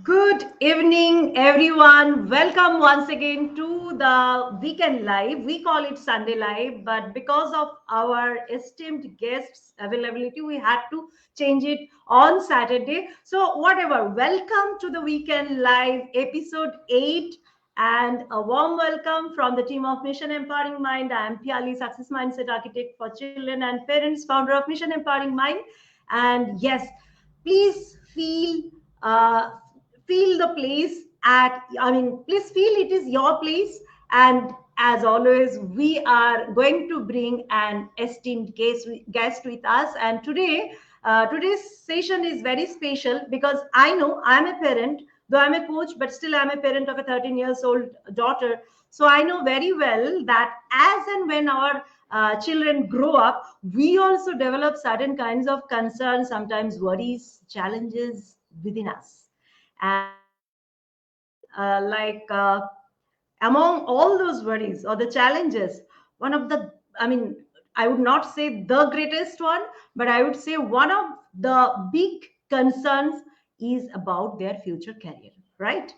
Good evening, everyone. Welcome once again to the weekend live. We call it Sunday live, but because of our esteemed guests' availability, we had to change it on Saturday. So, whatever, welcome to the weekend live episode 8. And a warm welcome from the team of Mission Empowering Mind. I am Piali, Success Mindset Architect for Children and Parents, founder of Mission Empowering Mind. And yes, please uh, feel the place at, please feel it is your place. And as always, we are going to bring an esteemed guest with us. And today's session is very special because I know I'm a parent, though I'm a coach, but still I'm a parent of a 13 years old daughter. So I know very well that as and when our children grow up, we also develop certain kinds of concerns, sometimes worries, challenges within us. And among all those worries or the challenges, one of the, I mean, I would not say the greatest one, but I would say one of the big concerns is about their future career, right?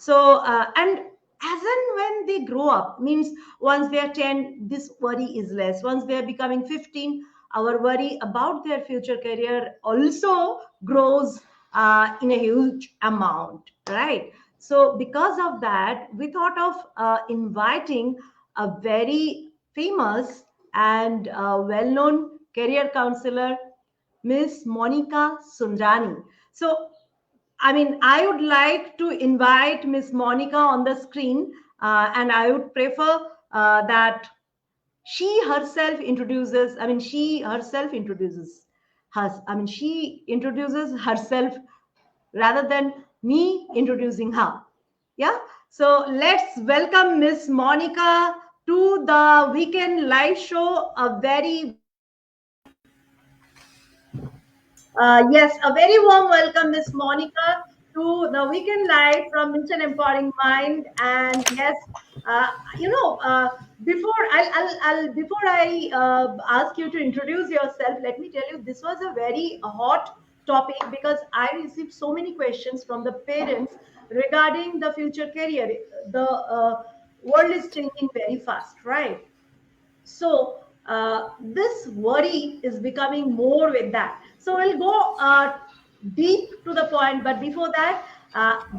And as and when they grow up, means once they are 10, this worry is less. Once they are becoming 15, our worry about their future career also grows in a huge amount, right? So, because of that, we thought of inviting a very famous and well known career counselor, Miss Monika Sundrani. So, I would like to invite Miss Monica on the screen, and I would prefer that she herself introduces she introduces herself rather than me introducing her. Yeah. So let's welcome Miss Monica to the weekend live show. Yes, a very warm welcome, Miss Monica, to the weekend live from Mission Empowering Mind. And yes, uh, you know, uh, before I ask you to introduce yourself, let me tell you this was a very hot topic because I received so many questions from the parents regarding the future career. The world is changing very fast, right? So this worry is becoming more with that. So we'll go deep to the point. But before that,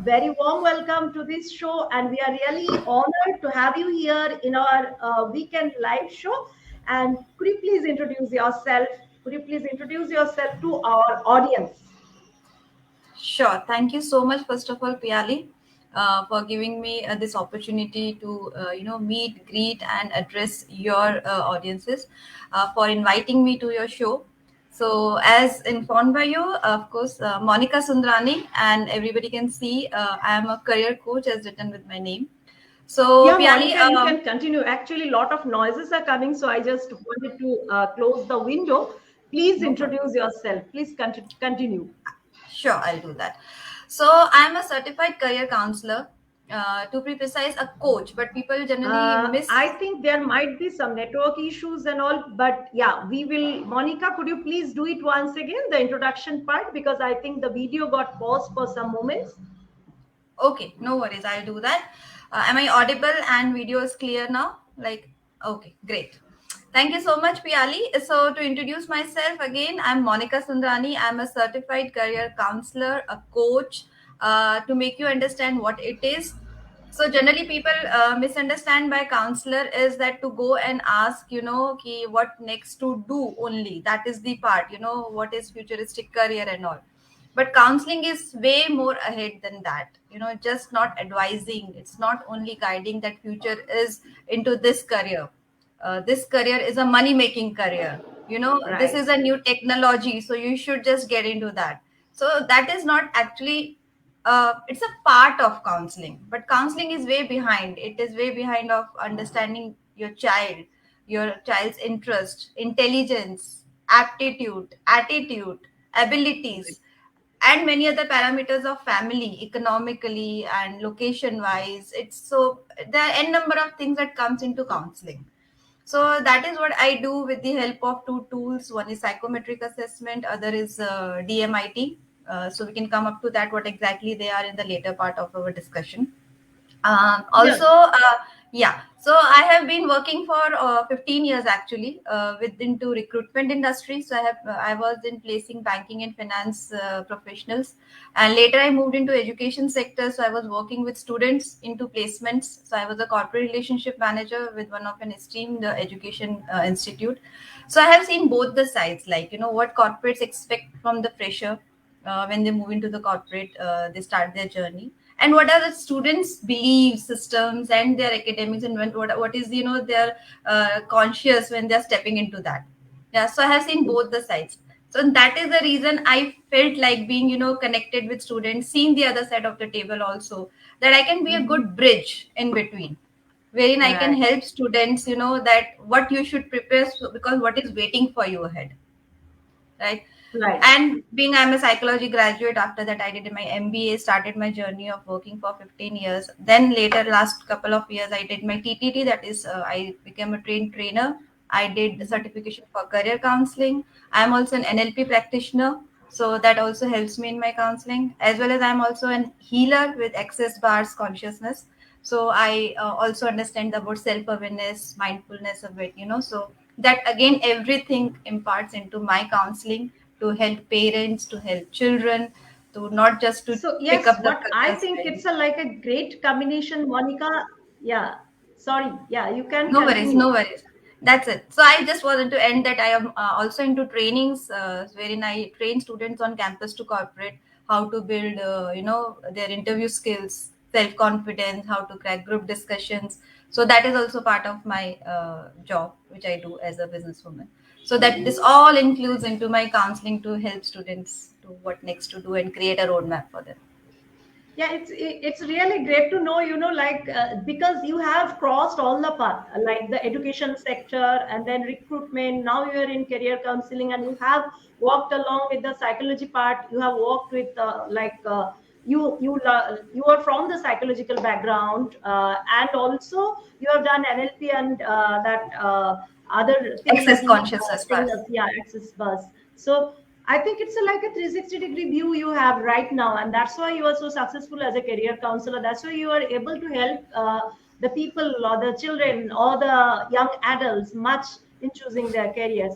very warm welcome to this show. And we are really honored to have you here in our weekend live show. And could you please introduce yourself? Could you please introduce yourself to our audience? Sure. Thank you so much, first of all, Piali, for giving me this opportunity to, meet, greet, and address your audiences, for inviting me to your show. So, as informed by you, of course, Monika Sundrani, and everybody can see I am a career coach, as written with my name. So, Yeah, Piali, Monica, you can continue. Actually, a lot of noises are coming, so I just wanted to close the window. Please no problem. introduce yourself. Please continue. Sure, I'll do that. So I'm a certified career counselor, to be precise, a coach, but people generally I miss. think there might be some network issues and all, but yeah, we will. Monica, could you please do it once again, the introduction part, because I think the video got paused for some moments. Okay, no worries, I'll do that. Am I audible and video is clear now? Like, okay, great. Thank you so much, Piali. So, to introduce myself again, I'm Monika Sundrani. I'm a certified career counselor, a coach, to make you understand what it is. So, generally, people misunderstand by counselor is that to go and ask, ki what next to do only. That is the part, what is futuristic career and all. But counseling is way more ahead than that, just not advising. It's not only guiding that future is into this career. This career is a money making career. This Right. is a new technology, so you should just get into that. So that is not actually, it's a part of counseling, but counseling is way behind. It is way behind of understanding your child's interest, intelligence, aptitude, attitude, abilities, and many other parameters of family, economically and location wise. It's so there are n number of things that comes into counseling. So that is what I do with the help of two tools. One is psychometric assessment, other is DMIT. So we can come up to that, what exactly they are, in the later part of our discussion. Yeah. Also, yeah. So I have been working for 15 years actually with into recruitment industry. So I was in placing banking and finance professionals, and later I moved into education sector. So I was working with students into placements. So I was a corporate relationship manager with one of an esteemed education institute. So I have seen both the sides, like what corporates expect from the fresher when they move into the corporate, they start their journey, and what are the students belief systems and their academics, and what is their conscious when they're stepping into that. Yeah, so I have seen both the sides. So that is the reason I felt like being connected with students, seeing the other side of the table also, that I can be a Mhm. good bridge in between, wherein I can Right. help students, that what you should prepare, because what is waiting for you ahead, right? Right. And being I'm a psychology graduate, after that I did my MBA, started my journey of working for 15 years. Then later, last couple of years, I did my TTT, that is, I became a trained trainer. I did the Mhm. certification for career counseling. I'm also an NLP practitioner, so that also helps me in my counseling, as well as I'm also an healer with Access Bars Consciousness. So I also understand about self awareness, mindfulness of it, so that again everything imparts into my counseling, to help parents, to help children, to not just to So pick yes, up the what I careers think very. it's a like a great combination, Monica. Yeah. Sorry. Yeah, you can No worries, continue. no worries. That's it. So I just wanted to end that I am also into trainings, wherein I train students on campus to corporate, how to build, their interview skills, self confidence, how to crack group discussions. So that is also part of my job, which I do as a businesswoman. So that this all includes into my counseling to help students to what next to do and create a roadmap for them. Yeah, it's really great to know, like because you have crossed all the path, like the education sector and then recruitment. Now you are in career counseling, and you have walked along with the psychology part. You have worked with you are from the psychological background, and also you have done NLP and that other thing that Access you consciousness saying first. us, yeah, access bus. So I think it's like a 360-degree view you have right now, and that's why you are so successful as a career counselor. That's why you are able to help the people or the children or the young adults much in choosing their careers.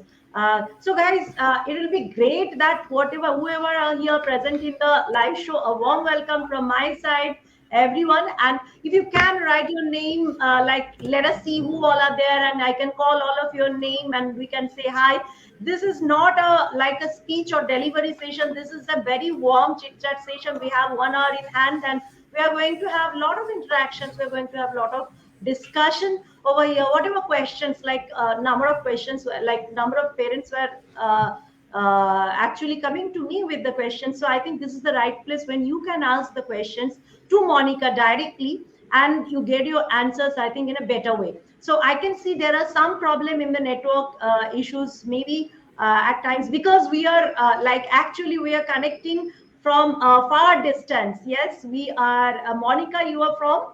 So, guys, it will be great that whoever are here present in the live show, a warm welcome from my side, everyone. And if you can write your name, like let us see who all are there, and I can call all of your name, and we can say hi. This is not a like a speech or delivery session. This is a very warm chit chat session. We have 1 hour in hand, and we are going to have a lot of interactions. We're going to have a lot of discussion over here. Whatever questions, like number of questions, like number of parents were actually coming to me with the questions. So I think this is the right place when you can ask the questions to Monica directly, and you get your answers, I think, in a better way. So I can see there are some problem in the network issues, maybe at times, because we are like actually we are connecting from far distance. Yes, we are. Monica, you are from?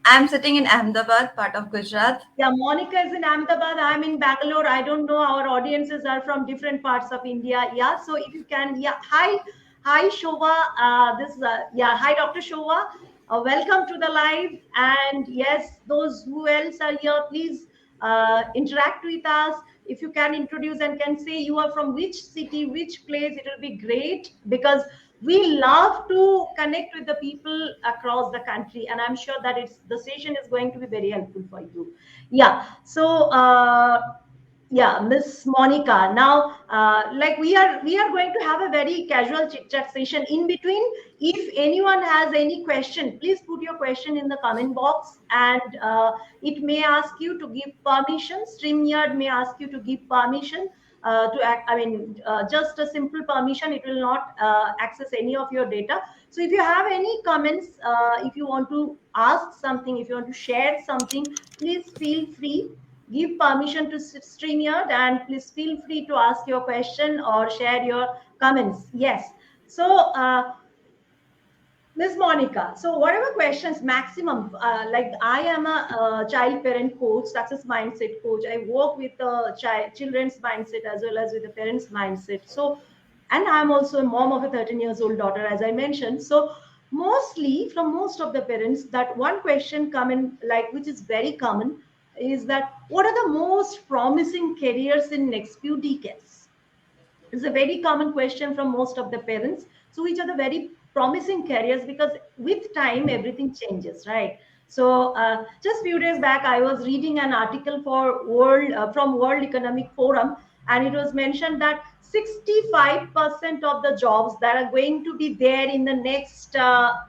I'm sitting in Ahmedabad, part of Gujarat. Yeah, Monica is in Ahmedabad. I'm in Bangalore. I don't know. Our audiences are from different parts of India. Yeah. So if you can, yeah. Hi, Shova. Yeah. Hi, Dr. Shova. Welcome to the live. And yes, those who else are here, please interact with us. If you can introduce and can say you are from which city, which place, it will be great, because we love to connect with the people across the country, and I'm sure that it's the session is going to be very helpful for you. Yeah. So yeah, Miss Monica, now like we are going to have a very casual chit chat session in between. If anyone has any question, please put your question in the comment box, and it may ask you to give permission. StreamYard may ask you to give permission to act. I mean, just a simple permission. It will not access any of your data. So if you have any comments, if you want to ask something, if you want to share something, please feel free. Give permission to StreamYard, and please feel free to ask your question or share your comments. Yes. So, Miss Monica, so whatever questions, maximum, like I am a child parent coach, success mindset coach. I work with the children's mindset as well as with the parents' mindset. So, And I'm also a mom of a 13 years old daughter, as I mentioned. So mostly from most of the parents, that one question come in, like, which is very common, is that what are the most promising careers in next few decades? It's a very common question from most of the parents. So which are the very promising careers? Because with time everything changes, right? So just few days back I was reading an article for world from World Economic Forum, and it was mentioned that 65% of the jobs that are going to be there in the next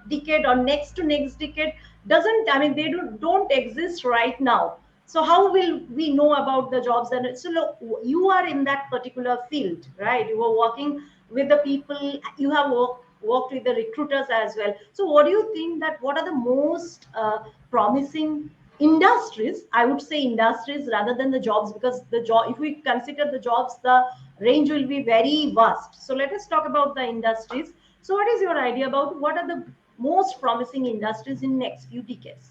decade or next to next decade doesn't, I mean, they don't exist right now. So how will we know about the jobs? And so look, you are in that particular field, right? You are working with the people, you have worked with the recruiters as well. So what do you think, that what are the most promising industries? I would say industries rather than the jobs, because the job, if we consider the jobs, the range will be very vast. So let us talk about the industries. So what is your idea about what are the most promising industries in next few decades?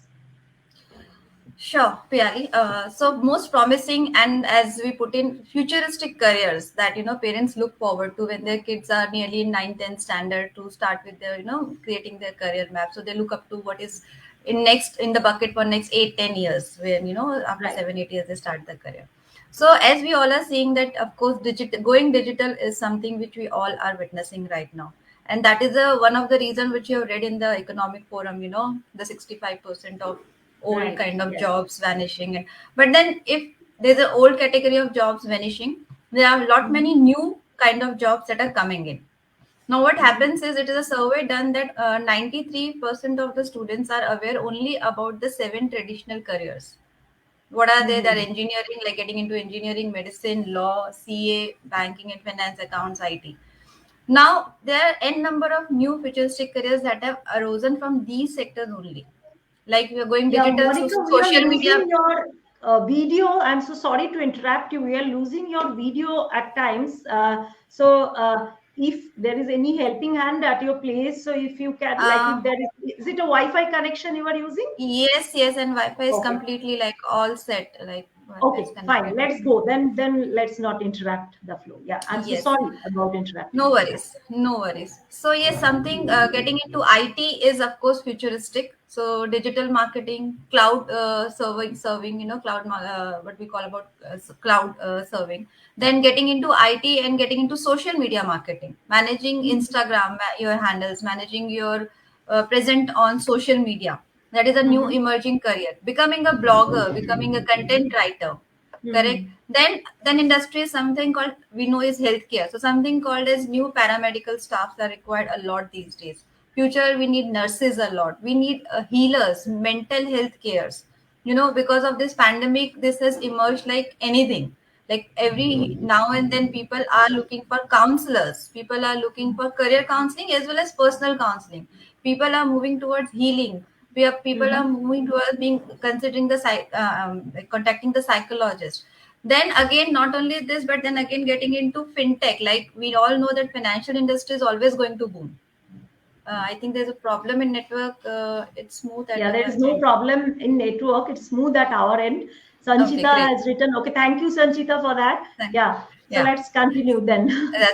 Sure, Piyali. So most promising, and as we put in, futuristic careers that parents look forward to when their kids are nearly in 9th, 10th standard to start with their creating their career map. So they look up to what is in the bucket for next 8, 10 years, when after Right. 7, 8 years they start their career. So as we all are seeing that, of course, going digital is something which we all are witnessing right now, and that is one of the reason which you have read in the economic forum. The 65% of old Right. kind of Yes. jobs vanishing. But then if there's an old category of jobs vanishing, there are a lot many Mhm. new kind of jobs that are coming in. Now what Mhm. happens is, it is a survey done that 93% of the students are aware only about the 7 traditional careers. What are they? They're Mhm. engineering, like getting into engineering, medicine, law, CA, banking and finance, accounts, IT. Now there are n number of new futuristic careers that have arisen from these sectors only. Like we are going Yeah, digital, so Monica, we are social media. losing your video. I'm so sorry to interrupt you. We are losing your video at times. If there is any helping hand at your place, so if you can, like, if Uh, there is it a Wi-Fi connection you are using? yes, yes, and Wi-Fi is Okay. completely like all set. Like Wi-Fi is Okay, fine. connected. Let's go. Then let's not interrupt the flow. Yeah, I'm so Yes. sorry about interrupting No you. Yeah. worries, no worries. So yes, something getting into IT is of course futuristic. So digital marketing, cloud serving, what we call about cloud serving. Then getting into IT and getting into social media marketing, managing Mhm. Instagram, your handles, managing your present on social media. That is a new Mhm. emerging career. Becoming a blogger, becoming a content writer, correct. Mhm. Then industry is something called, we know, is healthcare. So something called as new paramedical staffs are required a lot these days. Future we need nurses a lot, we need healers, mental health cares. Because of this pandemic, this has emerged like anything. Like every now and then people are looking for counselors, people are looking for career counseling as well as personal counseling. People are moving towards healing. People are Mhm. moving towards being considering like contacting the psychologist. Then again, not only this, but then again getting into fintech. Like we all know that financial industry is always going to boom. I think there's a problem in network. It's smooth at Yeah, there our is no end. problem in network. It's smooth at our end. Okay, Sanchita great. has written. Okay, thank you, Sanchita, for that. Thank- Yeah. So Yeah. let's continue then.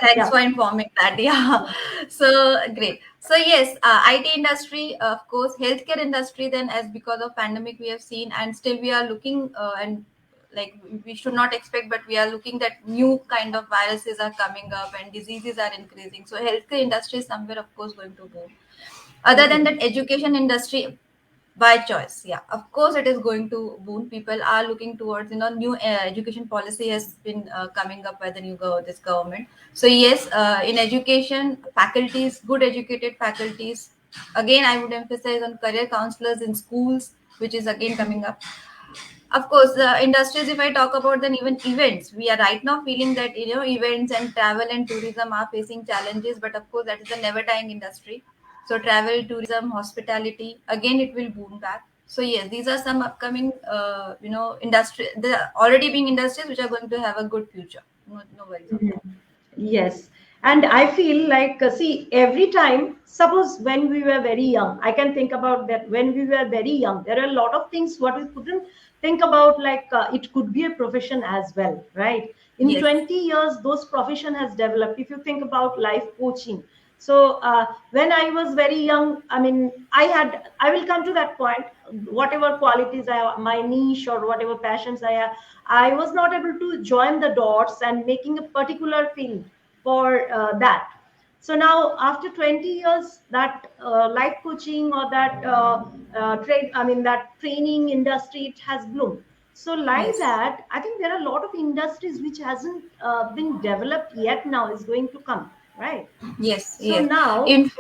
Thanks Yeah. for informing that. Yeah. So great. So yes, IT industry, of course, healthcare industry. Then, as because of pandemic, we have seen, and still we are looking, and like we should not expect, but we are looking that new kind of viruses are coming up and diseases are increasing. So healthcare industry is somewhere, of course, going to boom. Other than Okay. that, education industry, by choice, yeah, of course it is going to boom. People are looking towards, new education policy has been coming up by the this government. So yes, in education, faculties, good educated faculties. Again, I would emphasize on career counselors in schools, which is again coming up. Of course, the industries, if I talk about, then even events, we are right now feeling that events and travel and tourism are facing challenges, but of course that is a never dying industry. So travel, tourism, hospitality, again it will boom back. So yes, these are some upcoming industry, the already being industries which are going to have a good future. No worries on Mhm. that. Yes. And I feel like, see, every time, suppose when we were very young, I can think about that when we were very young, there are a lot of things what we couldn't think about like it could be a profession as well, right? In Yes. 20 years those profession has developed. If you think about life coaching, so when I was very young, I mean, I will come to that point. Whatever qualities I have, my niche or whatever passions I have, I was not able to join the dots and making a particular field for that. So now after 20 years, that life coaching or that trade, I mean that training industry, it has bloomed. So like Yes. that, I think there are a lot of industries which hasn't been developed yet, now is going to come, right? Yes. So Yes. now In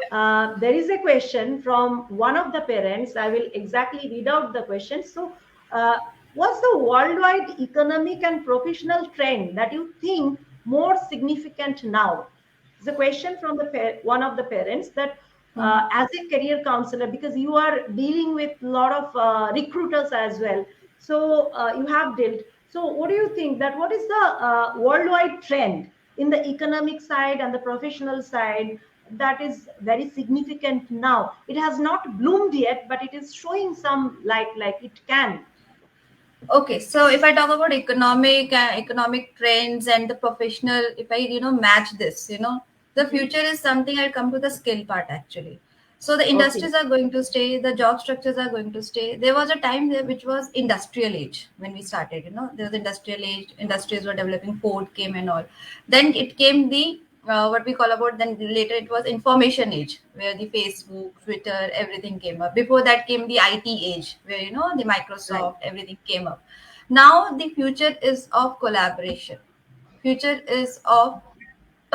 there is a question from one of the parents. I will exactly read out the question. So, what's the worldwide economic and professional trend that you think more significant now? It's a question from the one of the parents that Mhm. as a career counselor, because you are dealing with a lot of recruiters as well. So you have dealt. So what do you think that what is the worldwide trend in the economic side and the professional side that is very significant now? It has not bloomed yet, but it is showing some light, like it can. Okay, so if I talk about economic trends and the professional, if I match this, the Mhm. future is something. I'll come to the skill part actually. So the Okay. industries are going to stay, the job structures are going to stay. There was a time there which was industrial age when we started. There was industrial age, industries were developing, Ford came and all. Then it came the what we call about, then later it was information age where the Facebook, Twitter, everything came up. Before that came the IT age where the Right. Microsoft, everything came up. Now the future is of collaboration. Future is of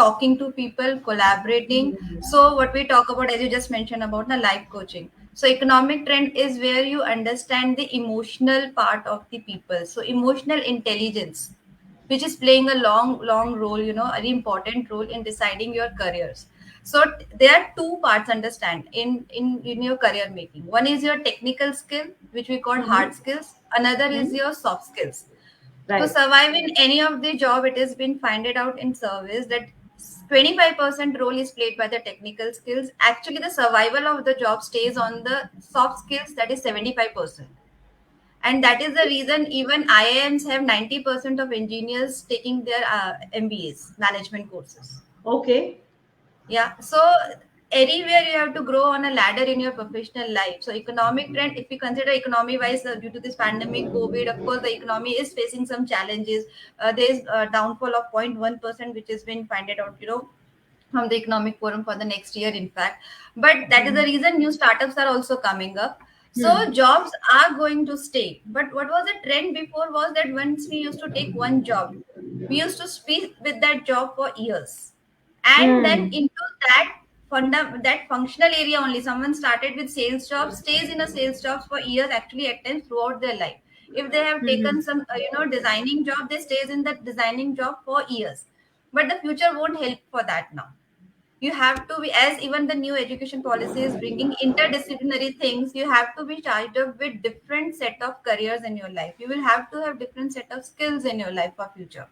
talking to people, collaborating. So what we talk about, as you just mentioned about the life coaching. So economic trend is where you understand the emotional part of the people. So emotional intelligence, which is playing a long role, a very important role in deciding your careers. So there are two parts, understand, in your career making. One is your technical skill, which we call hard Mhm. skills. Another is Mhm. your soft skills. To Right. survive in any of the job, it has been finded out in service that 25% role is played by the technical skills. Actually, the survival of the job stays on the soft skills, that is 75%. And that is the reason even IIMs have 90% of engineers taking their MBAs, management courses. Okay. Yeah. So anywhere you have to grow on a ladder in your professional life. So economic trend, if we consider economy wise, due to this pandemic, COVID, of course, the economy is facing some challenges. There is a downfall of 0.1%, which has been finded out, from the economic forum for the next year, in fact. But that is the Mhm. reason new startups are also coming up. So Hmm. jobs are going to stay. But what was the trend before was that once we used to take one job, we used to speak with that job for years, and then Hmm. into that functional area only. Someone started with sales job, stays in a sales jobs for years, actually at times throughout their life. If they have taken Hmm. some designing job, they stays in that designing job for years. But the future won't help for that now. You have to be, as even the new education policy is bringing interdisciplinary things, you have to be charged up with different set of careers in your life. You will have to have different set of skills in your life for future.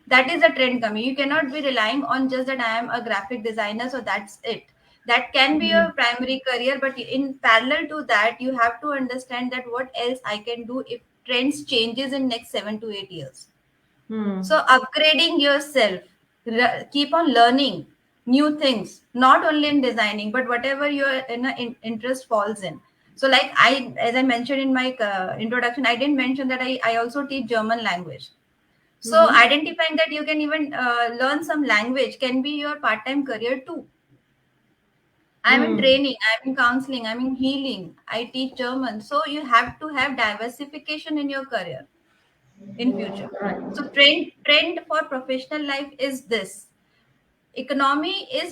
That is a trend coming. You cannot be relying on just that I am a graphic designer, so that's it. That can be Hmm. your primary career, but in parallel to that, you have to understand that what else I can do if trends changes in next 7 to 8 years. Hmm. So upgrading yourself, keep on learning new things, not only in designing, but whatever your interest falls in. So like as I mentioned in my introduction, I didn't mention that I also teach German language. So Hmm. identifying that you can even learn some language can be your part-time career too. I'm in Hmm. training, I'm in counseling, I'm in healing, I teach German. So you have to have diversification in your career in future. So Right. trend for professional life is this. Economy is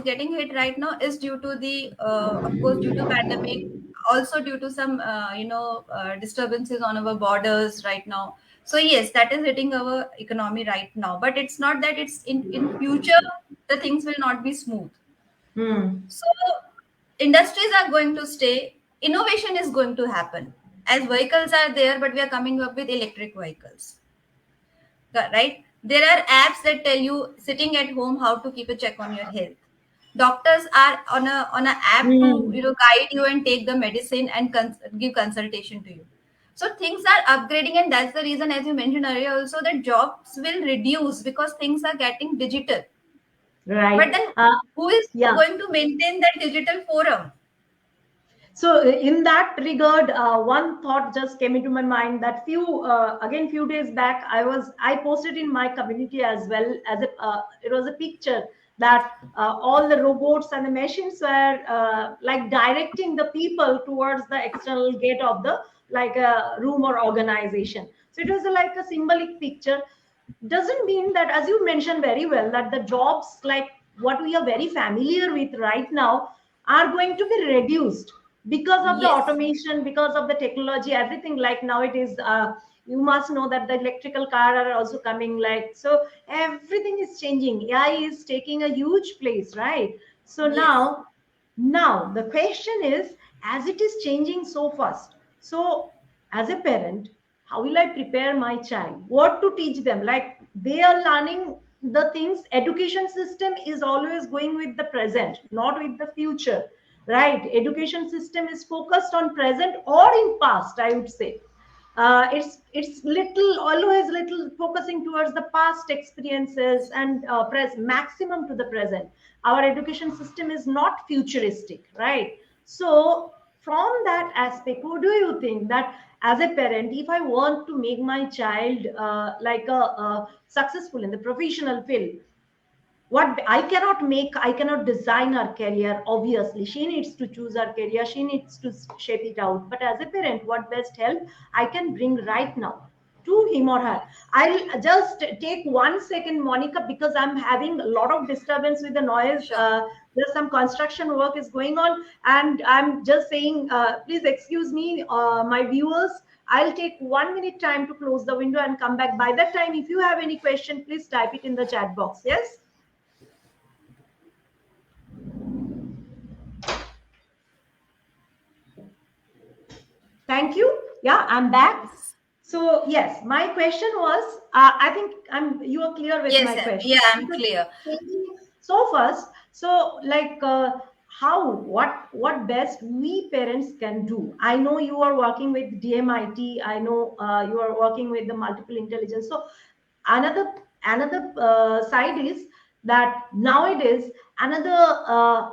getting hit right now is due to the of course due to pandemic, also due to some disturbances on our borders right now. So yes, that is hitting our economy right now, but it's not that it's in future the things will not be smooth. Hmm. So industries are going to stay, innovation is going to happen, as vehicles are there, but we are coming up with electric vehicles. Right? There are apps that tell you sitting at home how to keep a check on your health. Doctors are on a app to Hmm. guide you and take the medicine and give consultation to you. So things are upgrading, and that's the reason, as you mentioned earlier, also that jobs will reduce because things are getting digital. But Right. then, who is Yeah. going to maintain that digital forum? So in that regard, one thought just came into my mind that few days back, I posted in my community as well as it was a picture that all the robots and the machines were like directing the people towards the external gate of the like a room or organization. So it was like a symbolic picture. Doesn't mean that, as you mentioned very well, that the jobs like what we are very familiar with right now are going to be reduced because of the Yes, automation, because of the technology, everything. Like nowadays, you must know that the electrical car are also coming, like, so everything is changing. AI is taking a huge place, right? So yes, now the question is, as it is changing so fast, so as a parent, how will I prepare my child, what to teach them? Like they are learning the things. Education system is always going with the present, not with the future, right? Education system is focused on present or in past, I would say. It's little, always little focusing towards the past experiences and press maximum to the present. Our education system is not futuristic, right? So from that aspect, what do you think that as a parent, if I want to make my child like a successful in the professional field, what I cannot design her career. Obviously she needs to choose her career, she needs to shape it out, but as a parent, what best help I can bring right now to him or her? yes, I'll just take 1 second, Monica, because I'm having a lot of disturbance with the noise. sure. There's some construction work is going on, and I'm just saying, please excuse me, my viewers. I'll take 1 minute time to close the window and come back. By that time, if you have any question, please type it in the chat box. Yes. Thank you. Yeah, I'm back. Yes, So yes, my question was, I think you are clear with yes, my question. yeah, I'm Because clear. changing so fast, so like how, what best we parents can do. I know you are working with DMIT. I know you are working with the multiple intelligence. So another side is that nowadays another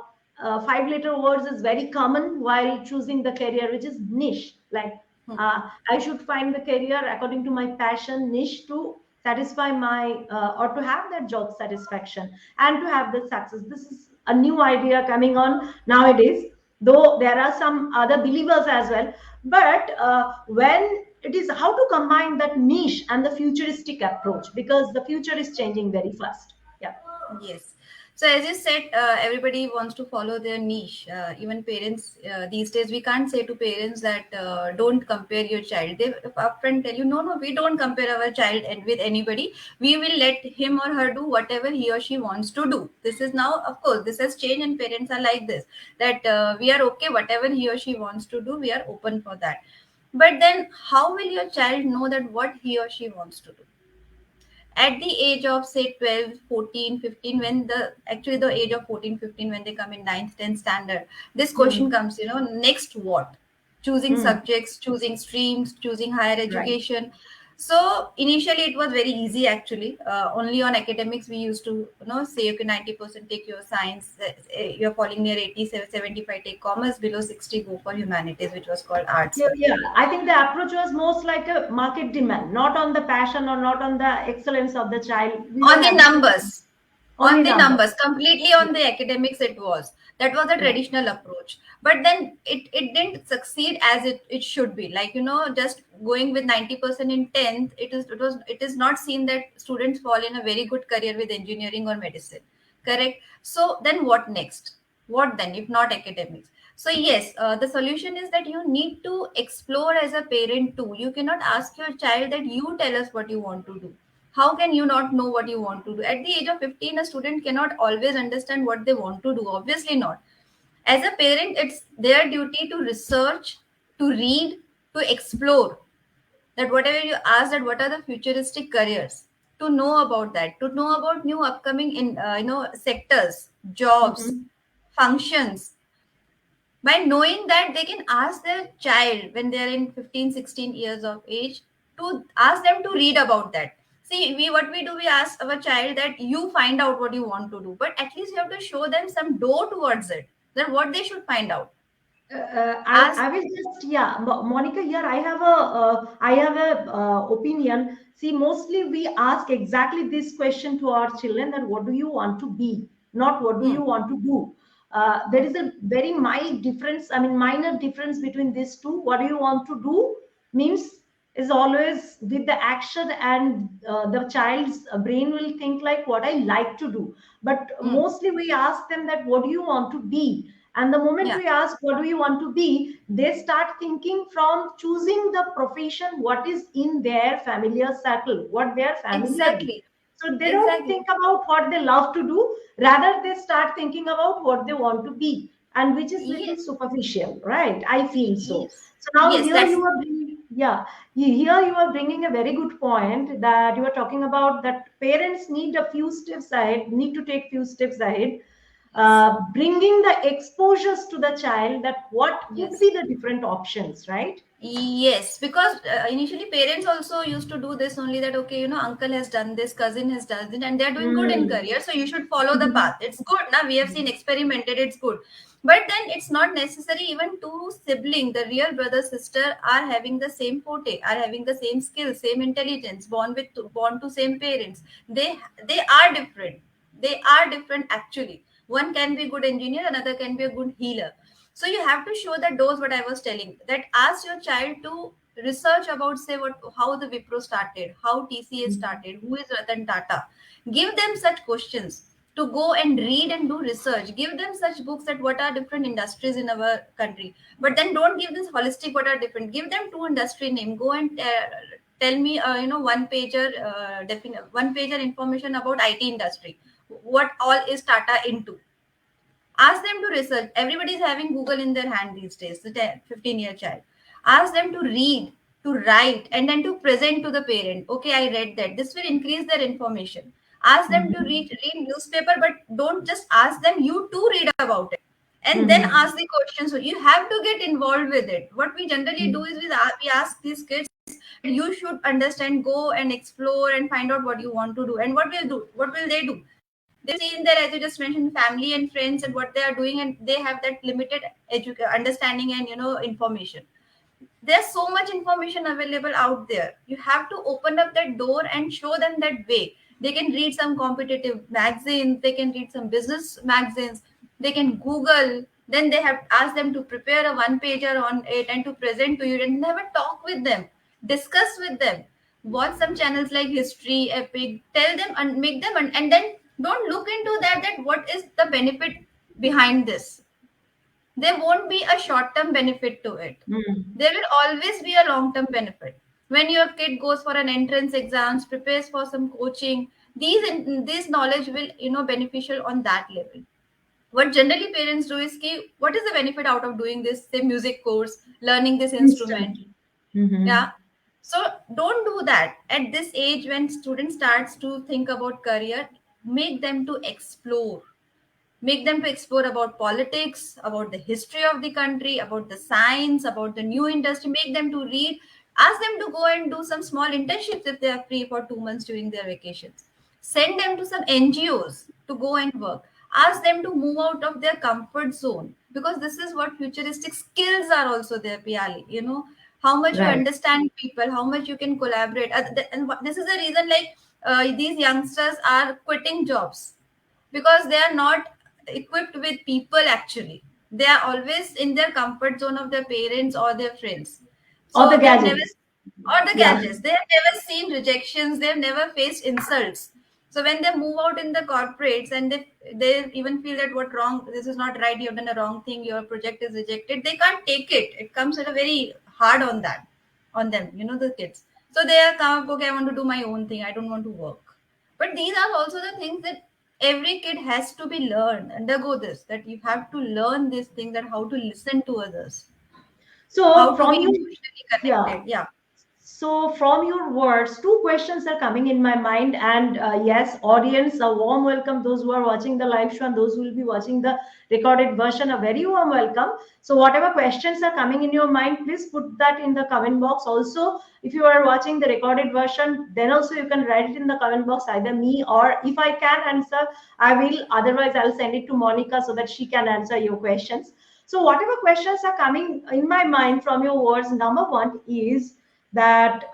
5 letter words is very common while choosing the career, which is niche. Like Hmm. I should find the career according to my passion niche to satisfy my or to have that job satisfaction and to have the success. This is a new idea coming on nowadays, though there are some other believers as well. But when it is how to combine that niche and the futuristic approach, because the future is changing very fast. Yeah. Yes. So as you said, everybody wants to follow their niche. Even parents these days, we can't say to parents that don't compare your child. They upfront tell you, no, no, we don't compare our child and with anybody. We will let him or her do whatever he or she wants to do. This is now, of course, this has changed, and parents are like this, that we are okay, whatever he or she wants to do, we are open for that. But then, how will your child know that what he or she wants to do? At the age of say 12, 14, 15, when the actually the age of 14, 15, when they come in ninth, 10th standard, this question Hmm. comes, next what? Choosing Hmm. subjects, choosing streams, choosing higher Right. education. So initially it was very easy actually. Only on academics we used to say, okay, 90% take your science, you're falling near 80, 75 take commerce, below 60 go for humanities, which was called arts. Yeah, yeah. I think the approach was most like a market demand, not on the passion or not on the excellence of the child. We were On the having numbers, only on the numbers. numbers, completely on the academics, that was a Right. traditional approach. But then it didn't succeed as it should be, like, just going with 90% in 10th, it is not seen that students fall in a very good career with engineering or medicine. Correct. So then what next? What then if not academics? So yes, the solution is that you need to explore as a parent too. You cannot ask your child that you tell us what you want to do. How can you not know what you want to do? At the age of 15, a student cannot always understand what they want to do. Obviously not. As a parent, it's their duty to research, to read, to explore. That whatever you ask, that what are the futuristic careers, to know about that, to know about new upcoming in sectors, jobs, Mhm. functions. by knowing that they can ask their child when they are in 15, 16 years of age, to ask them to read about that. See, we what we do, we ask our child that you find out what you want to do, but at least you have to show them some door towards it, that what they should find out. I Ask. will just, yeah, Monica, here I have a opinion. See, mostly we ask exactly this question to our children, that what do you want to be, not what do Hmm, you want to do. There hmm, is a very mild difference, I mean, minor difference between these two. What do you want to do means is always with the action, and the child's brain will think like what I like to do. But hmm. mostly we ask them that what do you want to be, and the moment Yeah, we ask, what do you want to be, they start thinking from choosing the profession, what is in their familiar circle, what they are familiar with. exactly, So they don't exactly. think about what they love to do, rather they start thinking about what they want to be, and which is little Yes, superficial, right? I feel so. yes, So now yes. here That's you are bringing, yeah, here you are bringing a very good point, that you are talking about that parents need a few steps ahead, need to take few steps ahead, yes, bringing the exposures to the child, that what could yes. be the different options, right? Yes, because initially parents also used to do this only, that okay, uncle has done this, cousin has done it, and they're doing good in Mm. career, so you should follow the Mhm. path. It's good. Now we have seen experimented, it's good. But then it's not necessary, even two sibling, the real brother sister are having the same forte, are having the same skills, same intelligence, born to same parents. They are different. They are different actually. One can be good engineer, another can be a good healer. So you have to show that dose, what I was telling, that ask your child to research about, say, what, how the Wipro started, how TCS started, who is Ratan Tata. Give them such questions to go and read and do research. Give them such books, that what are different industries in our country. But then don't give this holistic what are different. Give them two industry name. Go and tell me one pager information about IT industry, what all is Tata into. Ask them to research. Everybody is having Google in their hand these days, the 15-year child. Ask them to read, to write, and then to present to the parent. Okay, I read that. This will increase their information. Ask them to Mhm. read newspaper, but don't just ask them, you too read about it. And then Mhm. ask the questions. So you have to get involved with it. What we generally do is we ask these kids that you should understand, go and explore and find out what you want to do. And what will do? What will they do? They will see in their, as you just mentioned, family and friends and what they are doing, and they have that limited understanding and information. There's so much information available out there. You have to open up that door and show them that way. They can read some competitive magazines, they can read some business magazines, they can Google. Then they have asked them to prepare a one pager on it and to present to you, and have a talk with them, discuss with them. Watch some channels like History, Epic, tell them and make them, and then don't look into that what is the benefit behind this. There won't be a short term benefit to it. Mm. There will always be a long term benefit. When your kid goes for an entrance exams, prepares for some coaching, these knowledge will beneficial on that level. What generally parents do is ki, what is the benefit out of doing this, say, music course, learning this instrument? Instantly. Mhm. Yeah. So don't do that at this age. When student starts to think about career, make them to explore. Make them to explore about politics, about the history of the country, about the science, about the new industry. Make them to read. Ask them to go and do some small internships if they are free for 2 months during their vacations. Send them to some NGOs to go and work. Ask them to move out of their comfort zone, because this is what futuristic skills are also there, Piali. How much you Right. understand people, how much you can collaborate. This is the reason, like, these youngsters are quitting jobs, because they are not equipped with people actually. They are always in their comfort zone of their parents or their friends. Or the So they have never, gadgets. or the Yeah. gadgets, they have never seen rejections, they have never faced insults. So when they move out in the corporates, and they even feel that what wrong, this is not right, you have done a wrong thing, your project is rejected, they can't take it. It comes at a very hard on that, on them, the kids. So they are come up, okay, I want to do my own thing, I don't want to work. But these are also the things that every kid has to be learned, undergo this, that you have to learn this thing, that how to listen to others, So how to be from you, emotionally yeah. connected. Yeah. So, from your words, two questions are coming in my mind. And yes, audience, a warm welcome. Those who are watching the live show and those who will be watching the recorded version, a very warm welcome. So, whatever questions are coming in your mind, please put that in the comment box. Also, if you are watching the recorded version, then also you can write it in the comment box, either me or if I can answer, I will. Otherwise, I'll send it to Monica so that she can answer your questions. So, whatever questions are coming in my mind from your words, number one is that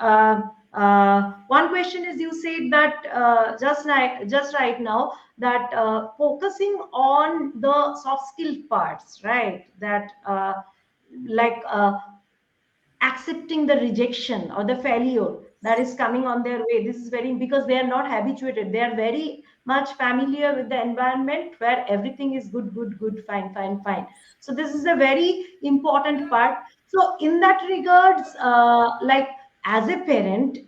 one question is, you said that just right now, that focusing on the soft skill parts, right? That like accepting the rejection or the failure that is coming on their way. This is very, because they are not habituated, they are very much familiar with the environment where everything is good, good, good, fine, fine, fine. So this is a very important part. So in that regards, like, as a parent,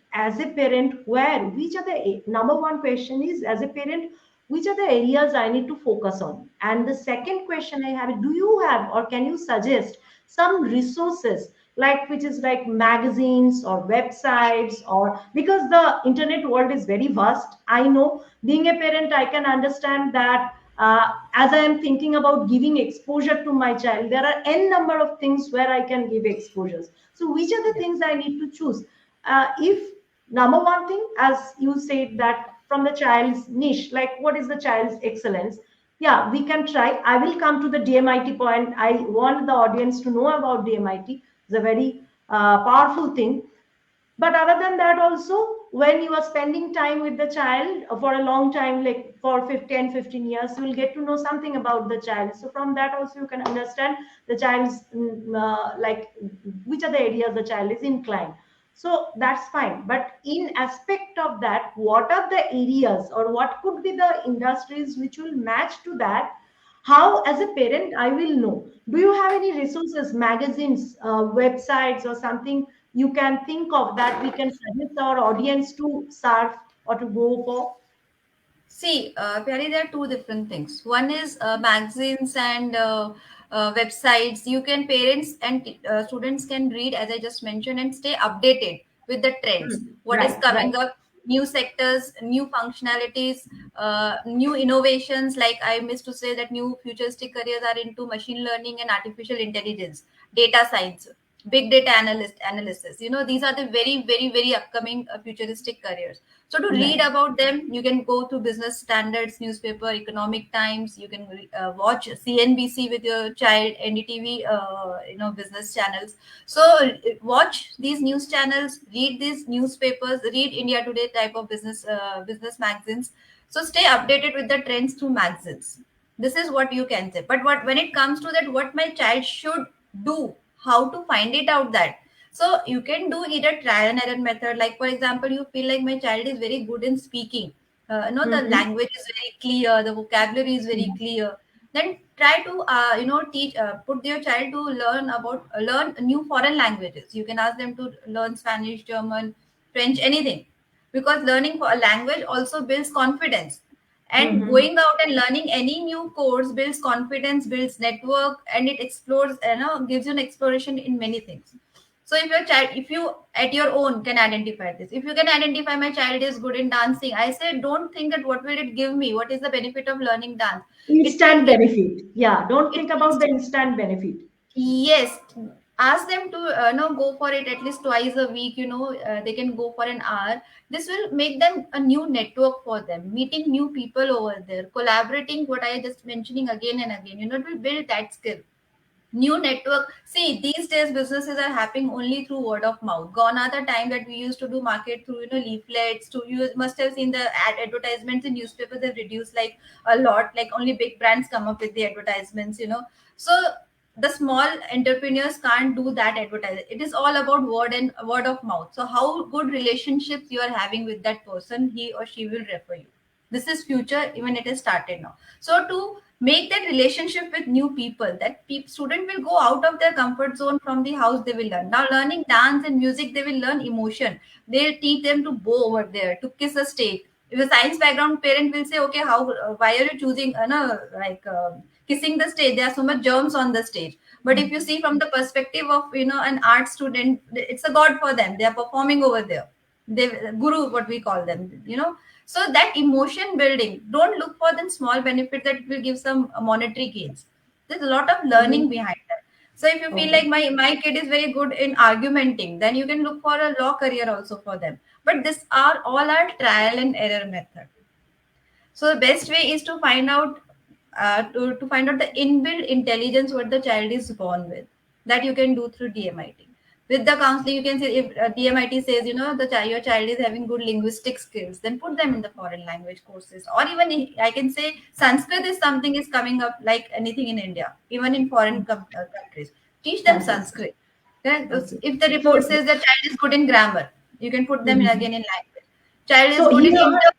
where, which are the, number one question is, as a parent, which are the areas I need to focus on? And the second question I have, do you have or can you suggest some resources, like, which is like magazines or websites, or, because the internet world is very vast. I know, being a parent, I can understand that, as I am thinking about giving exposure to my child, there are n number of things where I can give exposures. So which are the things I need to choose? If number one thing, as you said, that from the child's niche, like what is the child's excellence, yeah, we can try. I will come to the DMIT point. I want the audience to know about DMIT. It's a very powerful thing. But other than that also, when you are spending time with the child for a long time, like for 15, 15 years, you will get to know something about the child. So from that also you can understand the child's like, which are the areas the child is inclined. So that's fine. But in aspect of that, what are the areas or what could be the industries which will match to that? How, as a parent, I will know? Do you have any resources, magazines, websites, or something you can think of that we can suggest our audience to serve or to go for? See, Pyari, there are two different things. One is magazines and websites. You can, parents and students can read, as I just mentioned, and stay updated with the trends. What is Right, right. coming up, new sectors, new functionalities, new innovations. Like I missed to say that new futuristic careers are into machine learning and artificial intelligence, data science, big data analysis. These are the very, very, very upcoming futuristic careers. So to read Right. about them, you can go to Business Standards newspaper, Economic Times. You can watch CNBC with your child, NDTV, business channels. So watch these news channels, read these newspapers, read India Today type of business magazines. So stay updated with the trends through magazines. This is what you can say. But what, when it comes to that, what my child should do, how to find it out, that, so you can do either trial and error method. Like for example, you feel like my child is very good in speaking. The Mm-hmm. language is very clear, the vocabulary is very clear. Then try to teach, put your child to learn new foreign languages. You can ask them to learn Spanish, German, French, anything, because learning for a language also builds confidence. And Mm-hmm. going out and learning any new course builds confidence, builds network, and it explores, gives you an exploration in many things. So if your child, if you at your own can identify this, if you can identify my child is good in dancing, I say don't think that what will it give me, what is the benefit of learning dance. It will Instant give, benefit. Yeah, don't it think will, about the instant benefit. yes, ask them to no, go for it at least twice a week. They can go for an hour. This will make them a new network for them, meeting new people over there, collaborating, what I just mentioning again and again. It will build that skill, new network. See, these days businesses are happening only through word of mouth. Gone are the time that we used to do market through leaflets. To, you must have seen the advertisements in newspapers have reduced like a lot. Like only big brands come up with the advertisements. So the small entrepreneurs can't do that advertising. It is all about word and word of mouth. So how good relationships you are having with that person, he or she will refer you. This is future, even it is started now. So to make that relationship with new people, that student will go out of their comfort zone. From the house they will learn. Now learning dance and music, they will learn emotion. They'll teach them to bow over there, to kiss a stage. If a science background parent will say, okay, how, why are you choosing like kissing the stage. There are so much germs on the stage. But if you see from the perspective of an art student, it's a god for them. They are performing over there. They guru, what we call them. So that emotion building, don't look for the small benefit that will give some monetary gains. There's a lot of learning Mhm. behind that. So if you feel like Okay. my kid is very good in argumenting, then you can look for a law career also for them. But this are all our trial and error method. So the best way is to find out to find out the inbuilt intelligence what the child is born with. That you can do through DMIT. With the counseling, you can say if DMIT says your child is having good linguistic skills, then put them in the foreign language courses. Or even I can say Sanskrit is something is coming up like anything in India, even in foreign countries. Teach them Fantastic. Sanskrit. Then, Okay. if the report So, says the child is good in grammar, you can put them in mhm. again in language. Child is So good in here, inter.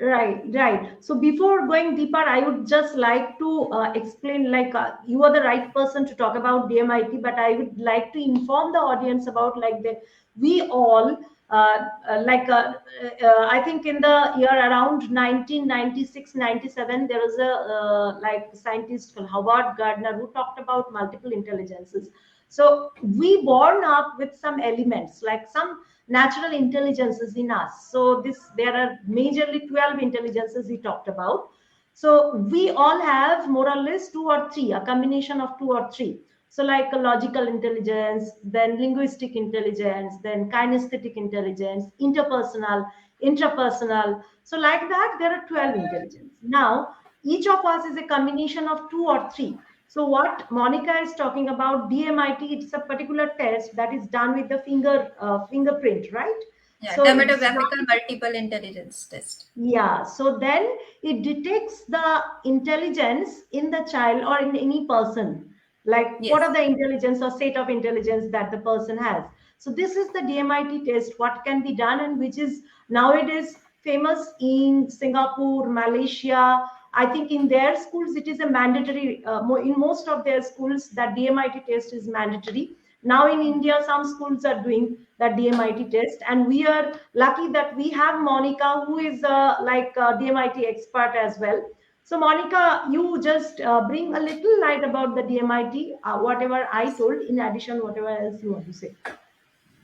right, right. So before going deeper, I would just like to explain, like, you are the right person to talk about DMIT, but I would like to inform the audience about, like, the we all I think in the year around 1996-97, there was a like scientist called Howard Gardner who talked about multiple intelligences. So we born up with some elements, like some natural intelligences in us. So this there are majorly 12 intelligences he talked about. So we all have more or less two or three, a combination of two or three. So like a logical intelligence, then linguistic intelligence, then kinesthetic intelligence, interpersonal, intrapersonal. So like that, there are 12 intelligence. Now, each of us is a combination of two or three. So what Monica is talking about, DMIT, it's a particular test that is done with the fingerprint, right? Yeah, So it's dermatographical done, multiple intelligence test. yeah. So then it detects the intelligence in the child or in any person, like what Yes. are the intelligence or state of intelligence that the person has. So this is the DMIT test, what can be done, and which is nowadays famous in Singapore, Malaysia. I think in their schools it is a mandatory. In most of their schools, that DMIT test is mandatory. Now in India, some schools are doing that DMIT test, and we are lucky that we have Monica, who is like a DMIT expert as well. So Monica, you just bring a little light about the DMIT, whatever I told. In addition, whatever else you want to say.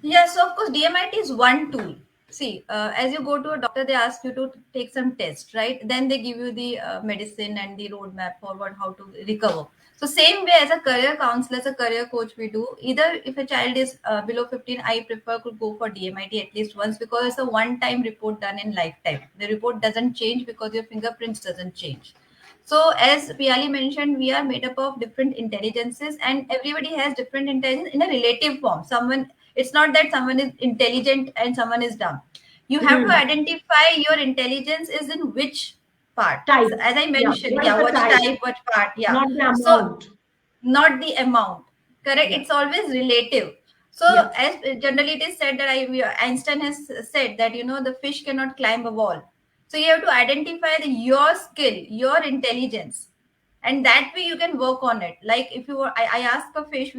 Yeah, so of course, DMIT is one tool. See, as you go to a doctor, they ask you to take some test, right? Then they give you the medicine and the roadmap for how to recover. So same way as a career counselor, as a career coach, we do. Either if a child is below 15, I prefer to go for DMIT at least once because it's a one-time report done in lifetime. The report doesn't change because your fingerprints doesn't change. So, as Piali mentioned, we are made up of different intelligences, and everybody has different intelligence in a relative form. It's not that someone is intelligent and someone is dumb. You have to Hmm. identify your intelligence is in which part. Type. So, as I Yeah. mentioned, What is yeah, the what type? type, what part, yeah. Not the So, amount. not the amount, correct? Yeah. It's always relative. So Yeah. as generally it is said that Einstein has said that the fish cannot climb a wall. So you have to identify your skill, your intelligence, and that way you can work on it. Like if you were, I ask a fish,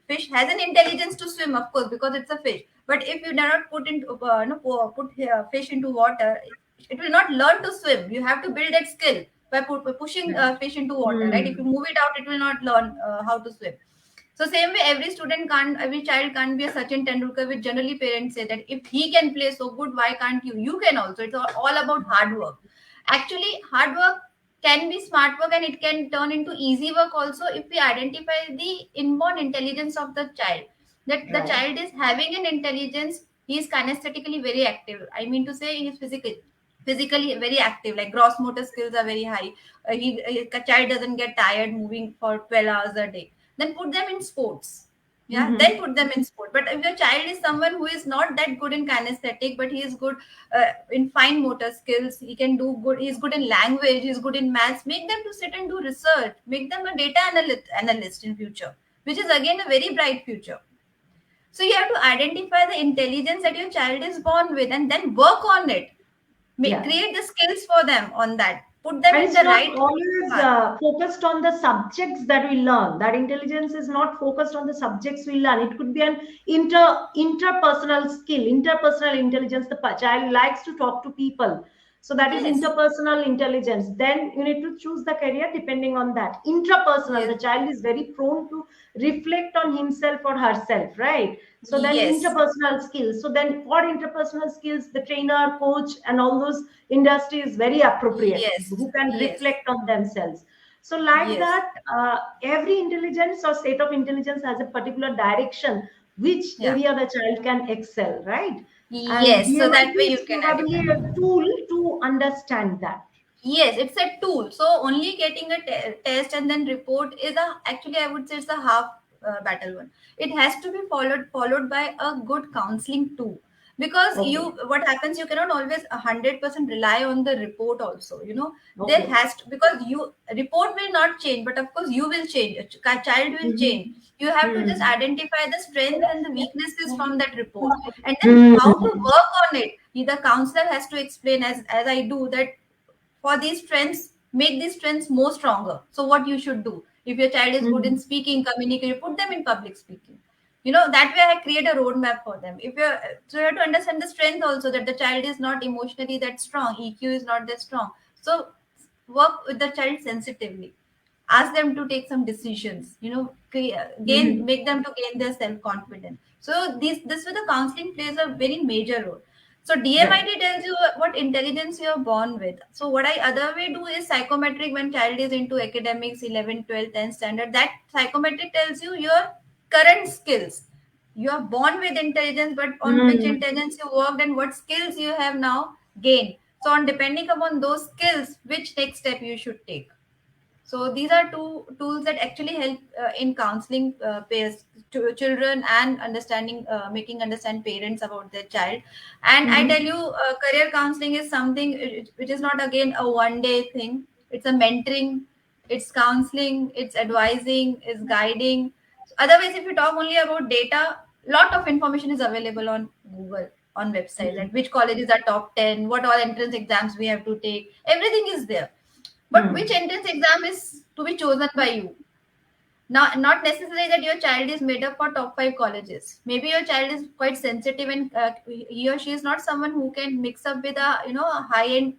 fish has an intelligence to swim, of course, because it's a fish. But if you do not put into no, put fish into water, it will not learn to swim. You have to build that skill by pushing Right. fish into water, right? If you Hmm. move it out, it will not learn how to swim. So same way, every child can't be a Sachin Tendulkar, which generally parents say that if he can play so good, why can't you? You can also. It's all about hard work. Actually, hard work can be smart work and it can turn into easy work also if we identify the inborn intelligence of the child. That the Right. child is having an intelligence, he is kinesthetically very active. I mean to say, he is physically very active, like gross motor skills are very high. A child doesn't get tired moving for 12 hours a day, then put them in sports. Yeah, then Hmm. put them in sport. But if your child is someone who is not that good in kinesthetic, but he is good in fine motor skills, he can do good, he's good in language, he's good in maths, make them to sit and do research, make them a data analyst in future, which is again a very bright future. So you have to identify the intelligence that your child is born with and then work on it. Yeah. Create the skills for them on that. Put them And in it's the not right always path. focused on the subjects that we learn. That intelligence is not focused on the subjects we learn. It could be an interpersonal skill, interpersonal intelligence. The child likes to talk to people. So that is Yes. interpersonal intelligence. Then you need to choose the career depending on that. Intrapersonal, Yes. the child is very prone to reflect on himself or herself, right? So then Yes. interpersonal skills. So then for interpersonal skills, the trainer, coach, and all those industry is very appropriate, Yes. who can Yes. reflect on themselves. So like Yes. that, every intelligence or state of intelligence has a particular direction, which Yeah. area the child can excel, right? And Yes. So that way DMIT you is can probably identify. a tool to understand that. Yes, it's a tool. So only getting a test and then report is a, actually I would say it's a half battle one. It has to be followed by a good counseling too. Because you, Okay. what happens, you cannot always 100% rely on the report also. You know, there Okay. has to, because you report will not change, but of course you will change. Child will change. Mm-hmm. You have to just Hmm. identify the strength and the weaknesses from that report, and then how to Hmm. work on it. The counselor has to explain, as I do, that for these strengths, make these strengths more stronger. So what you should do, if your child is good in Hmm. speaking, communicating, put them in public speaking. That way I create a roadmap for them. If you're So you have to understand the strength also, that the child is not emotionally that strong, EQ is not that strong. So work with the child sensitively, ask them to take some decisions, gain Hmm. make them to gain their self confidence. So this way the counseling plays a very major role. So Right. DMIT tells you what intelligence you are born with. So what I other way do is psychometric. When child is into academics, 11, 12, 10 standard, that psychometric tells you your current skills. You are born with intelligence, but on which Hmm. intelligence you worked and what skills you have now gained. So on depending upon those skills, which next step you should take. So these are two tools that actually help in counseling pairs to children, and understanding, making understand parents about their child. And I tell Hmm. you, career counseling is something which is not again a one day thing. It's a mentoring, it's counseling, it's advising, it's guiding. Otherwise, if you talk only about data, lot of information is available on Google, on websites, Hmm. and which colleges are top 10, what all entrance exams we have to take. Everything is there, but which Hmm. entrance exam is to be chosen by you? Not necessarily that your child is made up for top 5 colleges. Maybe your child is quite sensitive, and he or she is not someone who can mix up with a high end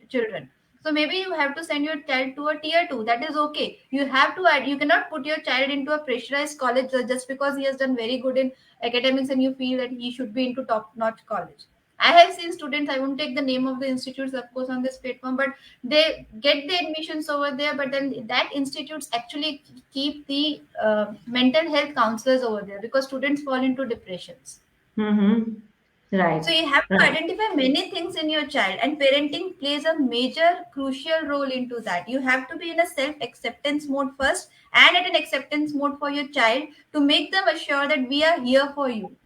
children. So maybe you have to send your child to a tier two. That is okay. You have to add. You cannot put your child into a pressurized college just because he has done very good in academics, and you feel that he should be into top notch college. I have seen students. I won't take the name of the institutes, of course, on this platform, but they get the admissions over there. But then that institutes actually keep the mental health counselors over there, because students fall into depressions. Hmm. So Right. you have to Right. identify many things in your child, and parenting plays a major crucial role into that. You have to be in a self acceptance mode first, and at an acceptance mode for your child, to make them assure that we are here for you.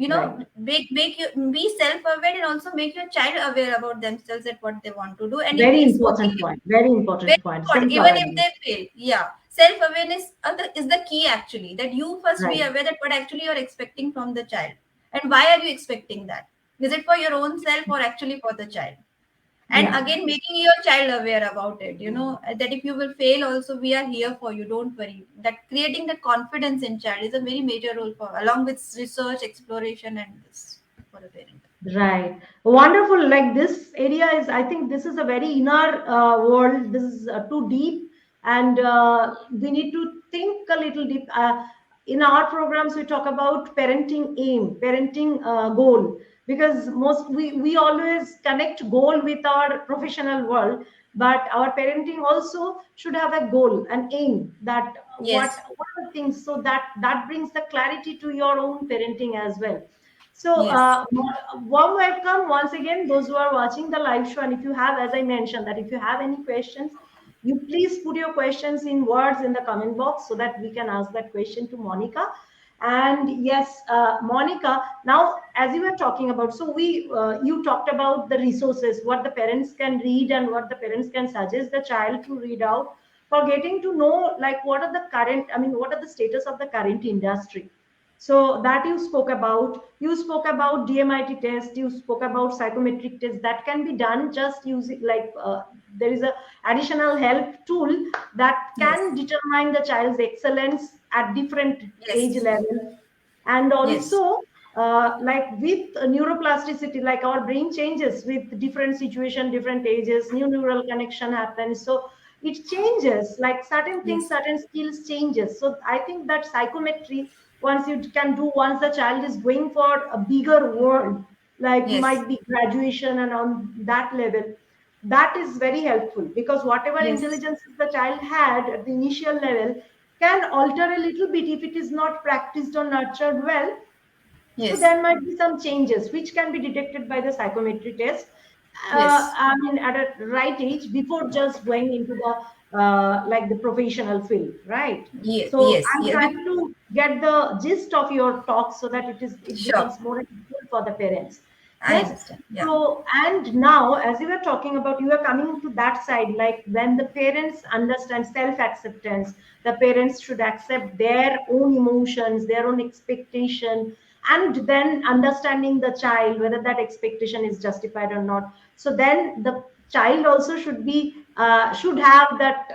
Right. Make you be self aware, and also make your child aware about themselves, at what they want to do, and Very it's okay. important point. Very Very important point. important, Self even if awareness. they fail. Yeah, self awareness is the key actually. That you first be Right. aware that what actually you're expecting from the child, and why are you expecting that? Is it for your own self or actually for the child? And Yeah. again, making your child aware about it. That if you will fail, also we are here for you. Don't worry. That creating the confidence in child is a very major role for, along with research, exploration, and this for a parent. Right. Wonderful. Like this area is, I think this is a very inner world. This is too deep, and we need to think a little deep. In our programs, we talk about parenting aim, parenting goal, because we always connect goal with our professional world, but our parenting also should have a goal, an aim, that Yes. what are the things, so that brings the clarity to your own parenting as well. So, Yes. warm welcome once again, those who are watching the live show. And if you have, as I mentioned, that if you have any questions, you please put your questions in words in the comment box so that we can ask that question to Monica. And yes, Monica, now as you were talking about, so you talked about the resources, what the parents can read and what the parents can suggest the child to read out for getting to know, like, what are the current, I mean, what are the status of the current industry. So that you spoke about DMIT test, you spoke about psychometric test that can be done just using, like, there is a additional help tool that can Yes. determine the child's excellence at different age Yes. level. And Yes. also, like with neuroplasticity, like our brain changes with different situation, different ages, new neural connection happens. So it changes, like certain things, Yes. certain skills changes. So I think that psychometry, once you can do, once the child is going for a bigger world, like Yes. might be graduation and on that level, that is very helpful, because whatever Yes. intelligence the child had at the initial level can alter a little bit if it is not practiced or nurtured well. So Yes. there might be some changes which can be detected by the psychometry test. Yes. I mean, at a right age before just going into the like the professional field, right? Yes. So Yes. I'm Yes. trying to get the gist of your talk so that it Sure. becomes more helpful for the parents. I Yes. understand. Yeah. So, and now, as you were talking about, you are coming to that side, like when the parents understand self acceptance, the parents should accept their own emotions, their own expectation, and then understanding the child whether that expectation is justified or not. So then the child also should be should have that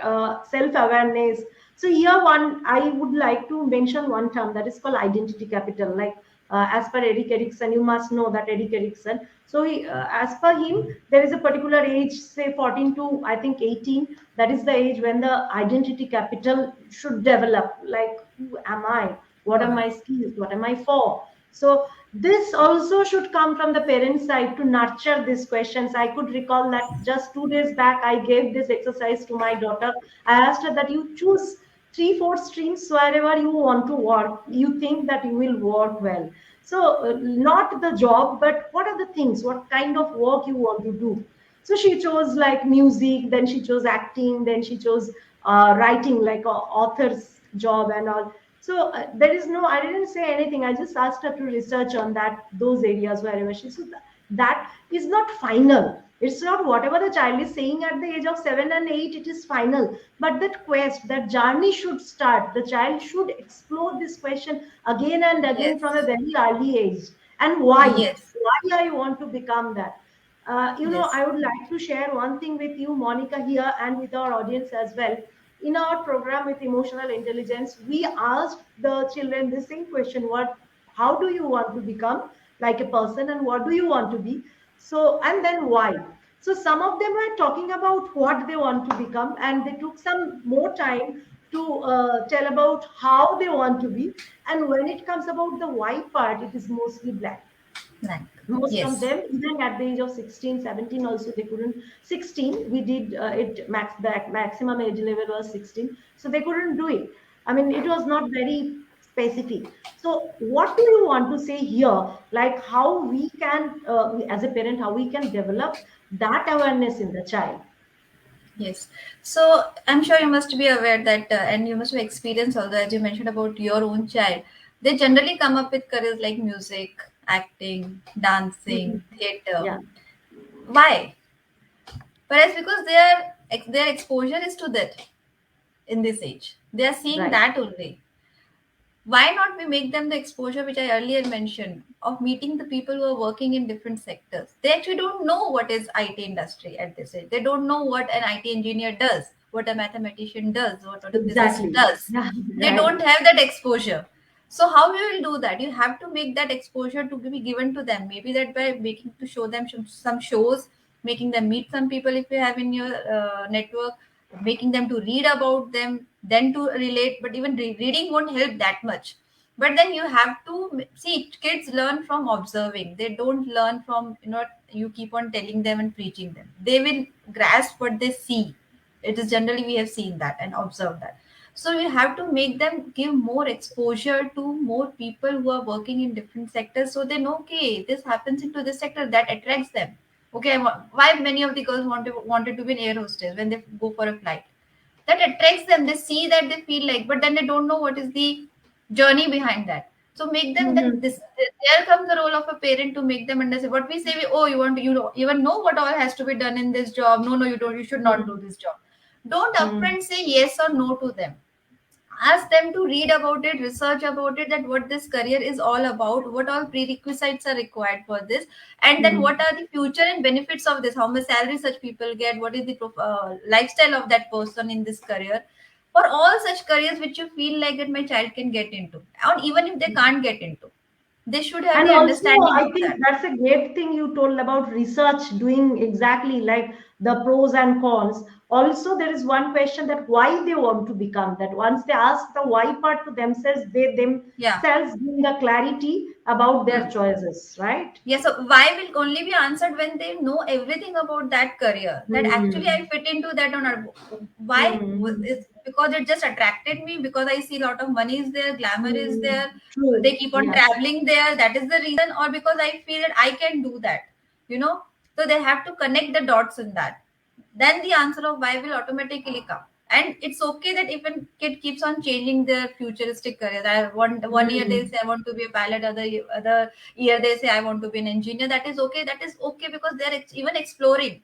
self awareness. So here one, I would like to mention one term that is called identity capital, like as per Eric Erikson, you must know that Eric Erikson. So as per him, there is a particular age, say 14 to I think 18, that is the age when the identity capital should develop, like who am I, what are Okay. my skills, what am I for. So this also should come from the parent side to nurture these questions. I could recall that just 2 days back, I gave this exercise to my daughter. I asked her that you choose three, four streams wherever you want to work. You think that you will work well. So not the job, but what are the things? What kind of work you want to do? So she chose like music, then she chose acting, then she chose writing, like a author's job and all. So there is no, I didn't say anything. I just asked her to research on that, those areas wherever she. So that is not final. It's not whatever the child is saying at the age of 7 and 8, it is final. But that quest, that journey should start. The child should explore this question again and again from a Yes. very early age. And why? Yes. Why I want to become that? Yes. I would like to share one thing with you, Monica, here and with our audience as well. In our program with emotional intelligence, we asked the children the same question: what, how do you want to become like a person, and what do you want to be? So, and then why? So, some of them were talking about what they want to become, and they took some more time to tell about how they want to be. And when it comes about the why part, it is mostly black. Blank. Most of Yes. them, even at the age of 16, 17, also they couldn't. 16, we did it max, the maximum age level was 16, so they couldn't do it. I mean, it was not very specific. So what do you want to say here, like how we can as a parent, how we can develop that awareness in the child? Yes. So I'm sure you must be aware that, and you must have experienced also, as you mentioned about your own child, they generally come up with careers like music, acting, Mhm. dancing, theater. Yeah, Why? Whereas because their exposure is to that in this age. They are seeing right. that only. Why not we make them the exposure which I earlier mentioned of meeting the people who are working in different sectors? They actually don't know what is IT industry at this age. They don't know what an IT engineer does, what a mathematician does, what a physicist Exactly. does. Yeah. They Right. don't have that exposure. So how you will do that? You have to make that exposure to be given to them. Maybe that by making to show them some shows, making them meet some people if you have in your network, making them to read about them, then to relate. But even reading won't help that much. But then you have to see, kids learn from observing. They don't learn from, you keep on telling them and preaching them. They will grasp what they see. It is generally we have seen that and observed that. So you have to make them give more exposure to more people who are working in different sectors, so they know, okay, this happens into this sector, that attracts them. Okay, why many of the girls wanted to be an air hostess when they go for a flight? That attracts them. They see that, they feel like, but then they don't know what is the journey behind that. So make them, then Mhm. this, there comes the role of a parent to make them understand. What we say, oh, you want to, you don't even know what all has to be done in this job. No, no, you don't, you should not do Mhm. this job. Don't Mhm. upfront say yes or no to them. Ask them to read about it, research about it, that what this career is all about, what all prerequisites are required for this, and then what Mhm. are the future and benefits of this, how much salary such people get, what is the lifestyle of that person in this career, for all such careers which you feel like that my child can get into, or even if they can't get into. They should have And the also, understanding I of think that. that's a great thing you told about research, doing exactly like the pros and cons. Also, there is one question that why they want to become that. Once they ask the why part to themselves, they Yeah. themselves bring the clarity about their Hmm. choices, right? Yeah, so why will only be answered when they know everything about that career. That actually I Hmm. fit into that on our why Hmm. is because it just attracted me because I see a lot of money is there, glamour is Hmm. there, they True. keep on Yeah. traveling there. That is the reason, or because I feel that I can do that, you know. So they have to connect the dots in that. Then the answer of why will automatically come. And it's okay that if a kid keeps on changing their futuristic career. I want one year they Hmm. say I want to be a pilot, other year they say I want to be an engineer. That is okay. That is okay because they're even exploring.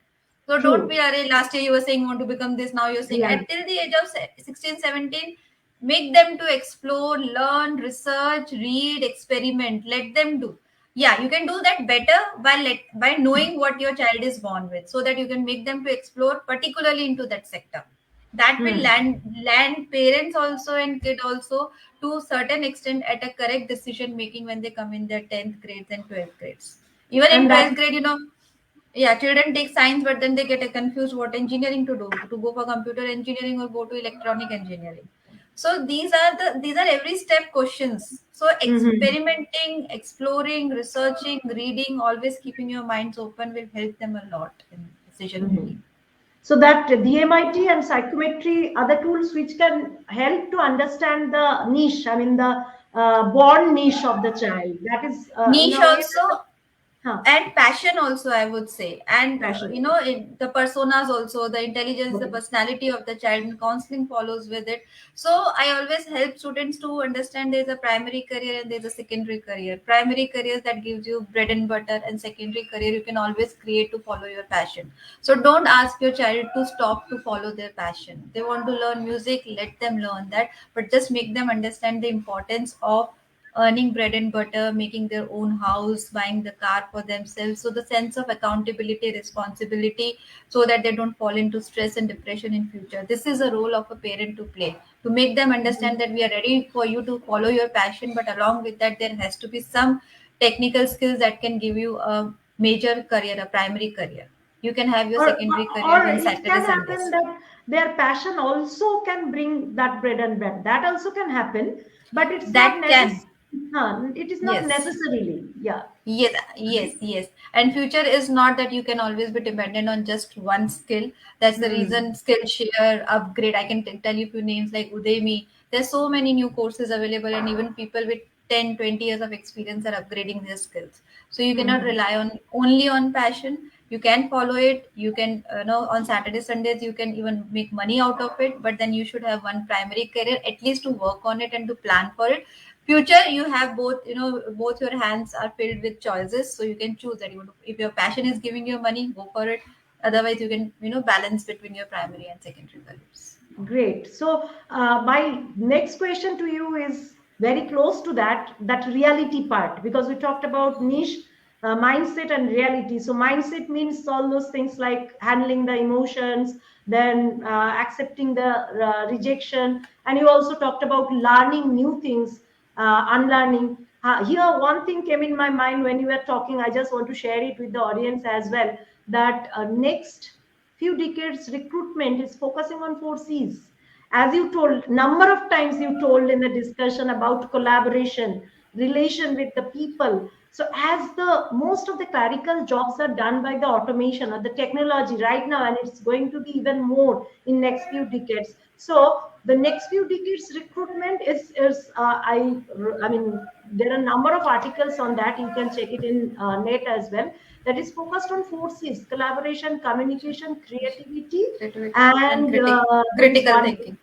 So don't be True. array. Last year you were saying you want to become this. Now you're saying Yeah. until the age of 16, 17, make them to explore, learn, research, read, experiment. Let them do. Yeah, you can do that better by knowing what your child is born with, so that you can make them to explore, particularly into that sector. That will Hmm. land parents also and kid also to certain extent at a correct decision making when they come in their 10th grades and 12th grades. Even in And that 12th grade, yeah, children take science, but then they get confused what engineering to go for computer engineering or go to electronic engineering. So these are every step questions. So Mhm. experimenting, exploring, researching, reading, always keeping your minds open will help them a lot in decision Mhm. making. So that DMIT and psychometry are the tools which can help to understand the niche. I mean the born niche of the child. That is in Niche a way also, that huh, and passion also, I would say. And passion. the personas also, the intelligence, the Okay. personality of the child, and counseling follows with it. So I always help students to understand there's a primary career and there's a secondary career. Primary careers that gives you bread and butter, and secondary career you can always create to follow your passion. So don't ask your child to stop to follow their passion. They want to learn music, let them learn that, but just make them understand the importance of earning bread and butter, making their own house, buying the car for themselves. So the sense of accountability, responsibility, so that they don't fall into stress and depression in future. This is a role of a parent to play to make them understand that we are ready for you to follow your passion, but along with that, there has to be some technical skills that can give you a major career, a primary career. You can have your secondary career Or in it Saturday, can happen Sundays. that their passion also can bring that bread and bread. That also can happen, but it's not That can, necessary. It is not yes. necessarily. Yeah. Yes, yes, Right. yes. And future is not that you can always be dependent on just one skill. That's the Hmm. reason Skillshare, Upgrade. I can tell you few names like Udemy. There's so many new courses available, and even people with 10, 20 years of experience are upgrading their skills. So you cannot Hmm. rely on only on passion. You can follow it. You can, on Saturday, Sundays, you can even make money out of it. But then you should have one primary career, at least to work on it and to plan for it. Future, you have both, both your hands are filled with choices, so you can choose that you want to, if your passion is giving you money, go for it. Otherwise you can, balance between your primary and secondary careers. Great. So, my next question to you is very close to that reality part, because we talked about niche, mindset, and reality. So, mindset means all those things like handling the emotions, then accepting the rejection, and you also talked about learning new things, unlearning. Here, one thing came in my mind when you were talking. I just want to share it with the audience as well. That next few decades recruitment is focusing on four C's. As you told, number of times you told in the discussion about collaboration, relation with the people. So as the most of the clerical jobs are done by the automation or the technology right now, and it's going to be even more in next few decades. So the next few decades recruitment I mean there are a number of articles on that. You can check it in net as well, that is focused on four C's: collaboration, communication, creativity, Creativity and and there is critical one thinking.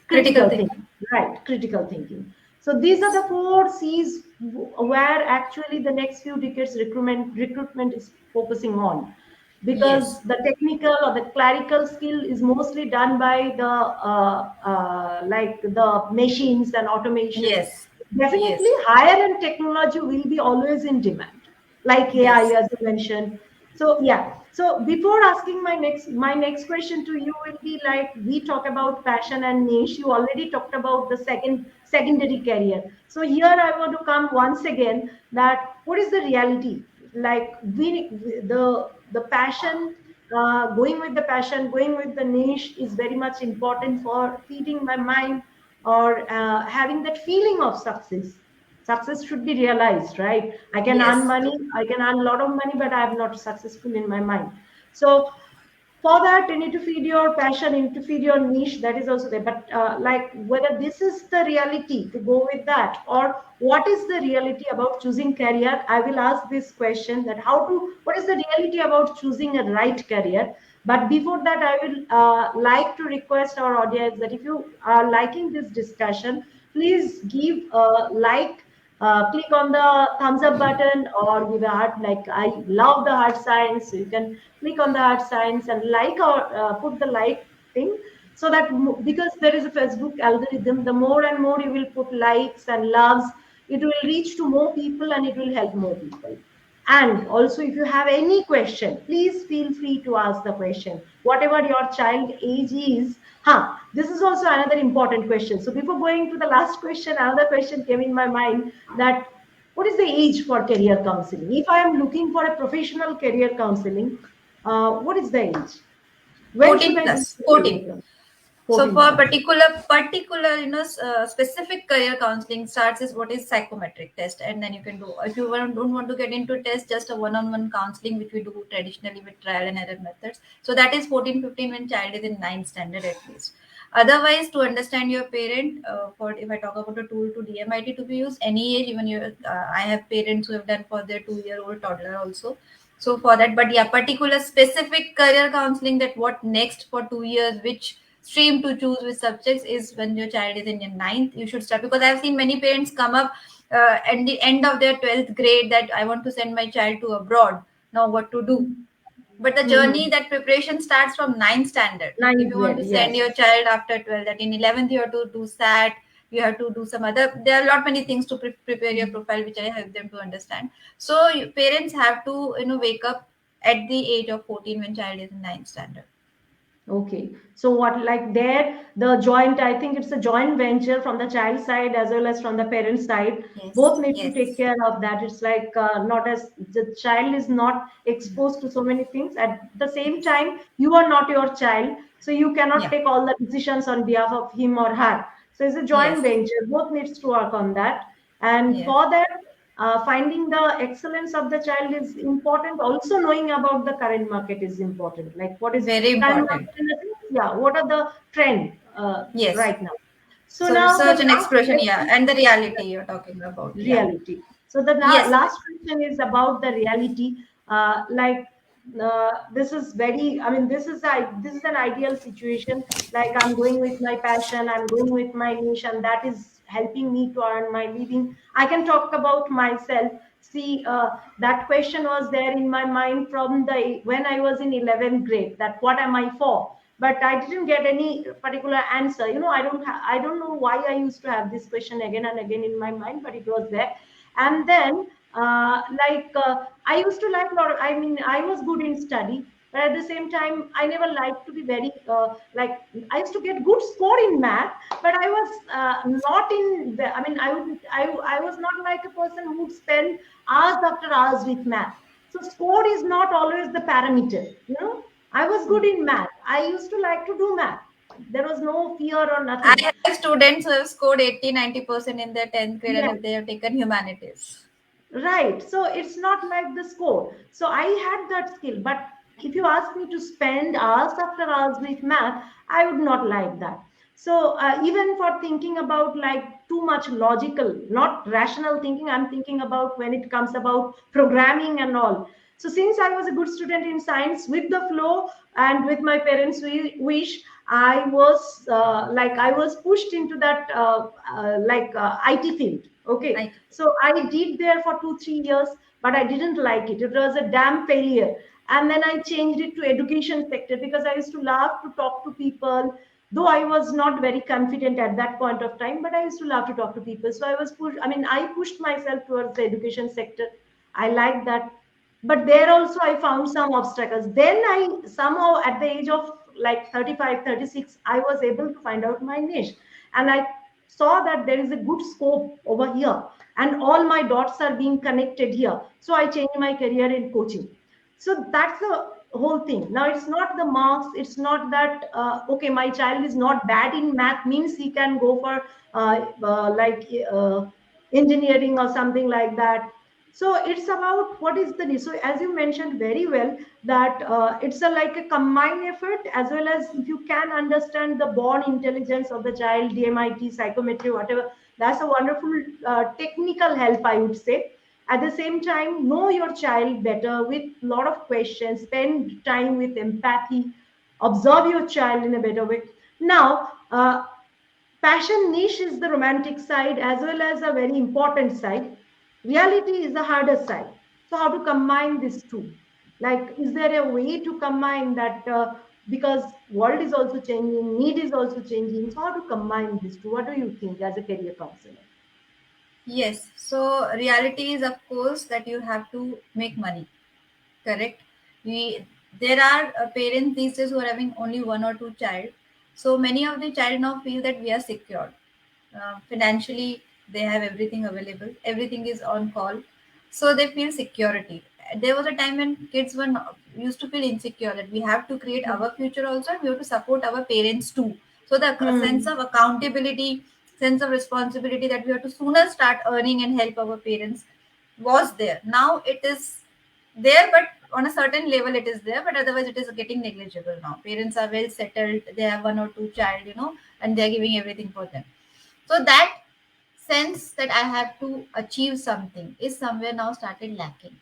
Critical critical thinking. thinking, right? Critical thinking. So these are the four C's where actually the next few decades recruitment is focusing on, because Yes, the technical or the clerical skill is mostly done by the like the machines and automation. yes, Definitely, yes, higher end technology will be always in demand, like AI, yes, as you mentioned. So yeah. So before asking my next question to you will be like, we talk about passion and niche. You already talked about the secondary career. So here I want to come once again that what is the reality? Like the passion, going with the passion, going with the niche is very much important for feeding my mind or having that feeling of success. Success should be realized, right? I can earn Yes. money, I can earn a lot of money, but I am not successful in my mind. So for that, you need to feed your passion, you need to feed your niche. That is also there. But like whether this is the reality to go with that, or what is the reality about choosing career? I will ask this question: that what is the reality about choosing a right career? But before that, I will like to request our audience that if you are liking this discussion, please give a like, click on the thumbs up button or give a heart. Like, I love the heart signs, so you can click on the heart signs and like, or put the like thing, so that because there is a Facebook algorithm, the more and more you will put likes and loves, it will reach to more people and it will help more people. And also, if you have any question, please feel free to ask the question, whatever your child age is. This is also another important question. So before going to the last question, another question came in my mind, that what is the age for career counseling? If I am looking for a professional career counseling, what is the age? When should 14 I go plus, to career 14. counseling? So 14 for plus. particular, specific career counseling starts is what is psychometric test, and then you can do, if you don't want to get into test, just a one-on-one counseling which we do traditionally with trial and error methods. So that is 14, 15 when child is in ninth standard at least. Otherwise, to understand your parent, for if I talk about a tool to DMIT to be used any age, even your I have parents who have done for their 2-year-old toddler also. So for that, but yeah, particular specific career counseling, that what next for 2 years, which stream to choose with subjects, is when your child is in your ninth you should start, because I've seen many parents come up at the end of their 12th grade that I want to send my child to abroad, now what to do. But the journey, Mm-hmm. that preparation starts from ninth standard. If Ninth you want grade, to send yes. your child after 12, that in 11th you have to do SAT, you have to do some other, there are a lot many things to prepare your profile, which I help them to understand. So parents have to wake up at the age of 14 when child is in ninth standard. Okay. So what, like there, the joint, I think it's a joint venture from the child side as well as from the parent side. Yes, Both need to take yes. care of that. It's like not as the child is not exposed to so many things. At the same Yes. time, you are not your child. So you cannot Yeah. take all the decisions on behalf of him or her. So it's a joint Yes. venture. Both needs to work on that. And Yes. for that, finding the excellence of the child is important. Also knowing about the current market is important. Like what is Very current important. market in the sense, yeah, what are the trend Yes. right now. So So now the research and last exploration, yeah, question, and the reality you're talking about, yeah. reality. So the Yes. last question is about the reality. Like this is very, I mean, this is an ideal situation. Like I'm going with my passion, I'm going with my niche, and that is helping me to earn my living. I can talk about myself. See, that question was there in my mind from the when I was in 11th grade. That what am I for? But I didn't get any particular answer. I don't know why I used to have this question again and again in my mind, but it was there. And then I used to like a lot of, I mean, I was good in study, but at the same time I never liked to be very like, I used to get good score in math, but I was not in the, I mean, I was not like a person who would spend hours after hours with math. So score is not always the parameter, I was good in math. I used to like to do math. There was no fear or I nothing. have students who have scored 80-90% in their 10th grade, and Yes, if they have taken humanities. right. So it's not like the score. So I had that skill. But if you ask me to spend hours after hours with math, I would not like that. So even for thinking about like too much logical, not rational thinking, I'm thinking about when it comes about programming and all. So since I was a good student in science, with the flow and with my parents' wish, I was I was pushed into that IT field. Okay, I so I did there for 2 3 years, but I didn't like it. It was a damn failure. And then I changed it to education sector because I used to love to talk to people. Though I was not very confident at that point of time, but I used to love to talk to people. So I was pushed. I mean, I pushed myself towards the education sector. I like that. But there also I found some obstacles. Then I somehow at the age of like 35, 36, I was able to find out my niche, and I saw that there is a good scope over here, and all my dots are being connected here. So I changed my career in coaching. So that's the whole thing. Now it's not the marks, it's not that okay, my child is not bad in math means he can go for like engineering or something like that. So it's about what is the need. So as you mentioned very well, that it's a like a combined effort, as well as if you can understand the born intelligence of the child, DMIT, psychometry, whatever, that's a wonderful technical help, I would say. At the same time, know your child better with a lot of questions, spend time with empathy, observe your child in a better way. Now passion niche is the romantic side as well as a very important side. Reality is the harder side. So how to combine these two? Like, is there a way to combine that? Because world is also changing, need is also changing. So how to combine these two? What do you think as a career counselor? Yes. So reality is, of course, that you have to make money. Correct. We There are parents these days who are having only one or two child. So many of the child now feel that we are secure financially. They have everything available. Everything is on call, so they feel security. There was a time when kids were not, used to feel insecure that we have to create Hmm. our future also, and we have to support our parents too. So the sense Hmm. of accountability, sense of responsibility that we have to sooner start earning and help our parents was there. Now it is there, but on a certain level it is there, but otherwise it is getting negligible now. Parents are well settled, they have one or two child, and they're giving everything for them. So that sense that I have to achieve something is somewhere now started lacking.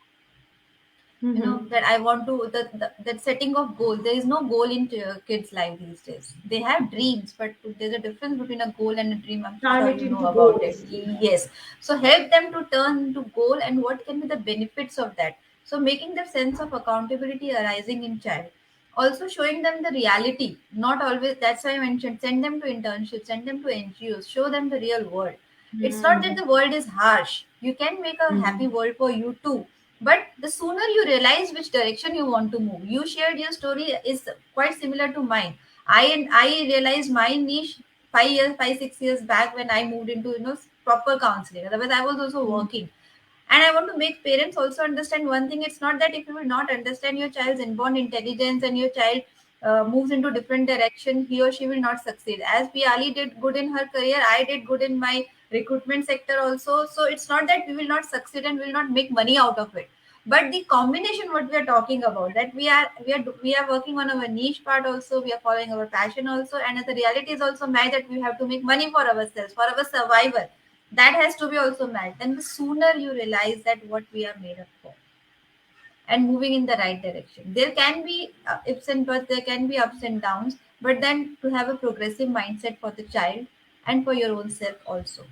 Hmm. That I want to, that setting of goal. There is no goal in kids life these days. They have dreams, but there's a difference between a goal and a dream. I'm Turn sure it you know into about it. goals. Yes. So help them to turn into goal, and what can be the benefits of that. So making the sense of accountability arising in child, also showing them the reality. Not always, that's why I mentioned, send them to internships, send them to NGOs, show them the real world. It's not that Hmm. the world is harsh. You can make a happy Hmm. world for you too, but the sooner you realize which direction you want to move. You shared your story is quite similar to mine. I realized my niche 5 years, 5 6 years back when I moved into proper counseling. Otherwise I was also Hmm. working. And I want to make parents also understand one thing. It's not that if you will not understand your child's inborn intelligence and your child moves into different direction, he or she will not succeed. As Piali did good in her career, I did good in my recruitment sector also. So it's not that we will not succeed and will not make money out of it. But the combination, what we are talking about, that we are working on our niche part also, we are following our passion also, and the reality is also mad that we have to make money for ourselves, for our survival. That has to be also met. Then the sooner you realize that what we are made up for and moving in the right direction. There can be ifs and buts, there can be ups and downs, but then to have a progressive mindset for the child and for your own self also.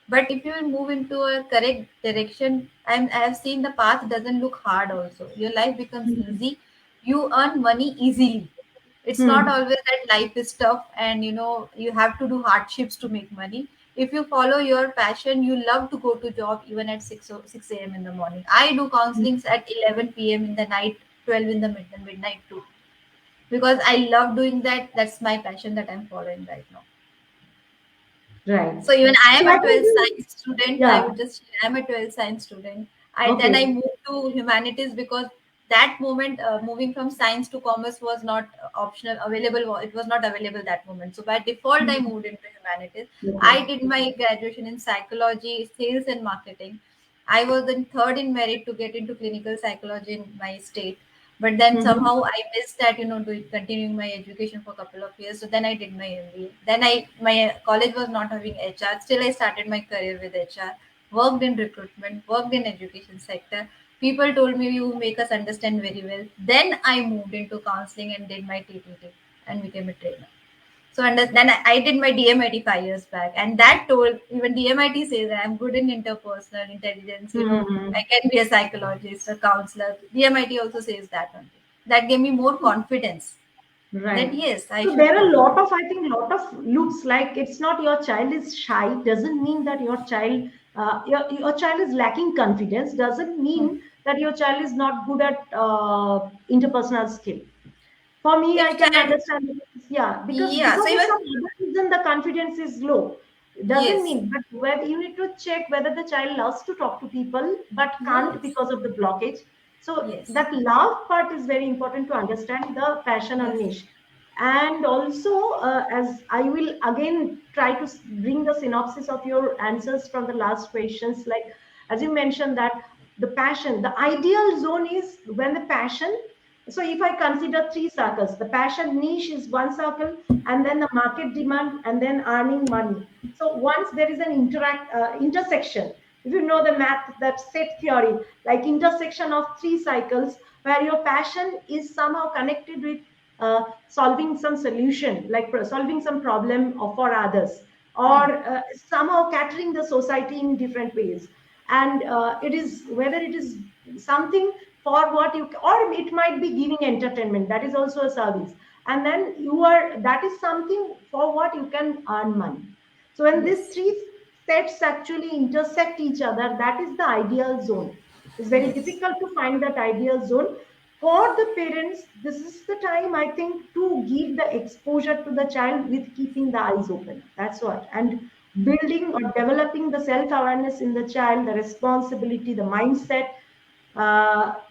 But if you will move into a correct direction, I have seen the path doesn't look hard also. Your life becomes easy. You earn money easily. It's not Hmm. always that life is tough and you have to do hardships to make money. If you follow your passion, you love to go to job even at 6 a.m. in the morning. I do counselings at 11 p.m. in the night, 12 in the midnight too. Because I love doing that. That's my passion that I'm following right now. Right. So even I am So a what is 12th the, science student. I yeah. would just I'm a 12th science student. Then I Okay. moved to humanities because that moment moving from science to commerce was not optional available. It was not available that moment. So by default I Hmm. moved into humanities. Okay. I did my graduation in psychology, sales and marketing. I was then third in merit to get into clinical psychology in my state. But then Hmm. somehow I missed that, continuing my education for a couple of years. So then I did my MBA. Then my college was not having HR. Still, I started my career with HR. Worked in recruitment. Worked in education sector. People told me you make us understand very well. Then I moved into counseling and did my TTT and became a trainer. So then I did my DMIT 5 years back, and that told even DMIT says I'm good in interpersonal intelligence. Hmm. I can be a psychologist, a counselor. DMIT also says that only. That gave me more confidence that Right. yes, I So should there are a follow lot this. of, I think, lot of loops. Like it's not your child is shy, doesn't mean that your child is lacking confidence. Doesn't Hmm. mean that your child is not good at interpersonal skill. For me, I If can child, understand. Yeah, because yeah. So of even some other reason the confidence is low. It doesn't yes, mean, but whether you need to check whether the child loves to talk to people but can't yes, because of the blockage. So yes, that love part is very important to understand the passion or yes, niche. And also, as I will again try to bring the synopsis of your answers from the last questions, like as you mentioned that the passion, the ideal zone is when the passion. So if I consider three circles, the passion niche is one circle, and then the market demand, and then earning money. So once there is an intersection, if you know the math, that set theory, like intersection of three cycles, where your passion is somehow connected with solving some solution, like solving some problem for others, hmm, or somehow catering the society in different ways. And it is whether it is something for what you, or it might be giving entertainment, that is also a service. And then you are, that is something for what you can earn money. So when these yes, three sets actually intersect each other, that is the ideal zone. It's very yes, difficult to find that ideal zone. For the parents, this is the time, I think, to give the exposure to the child with keeping the eyes open. That's what. And building or developing the self awareness in the child, the responsibility, the mindset,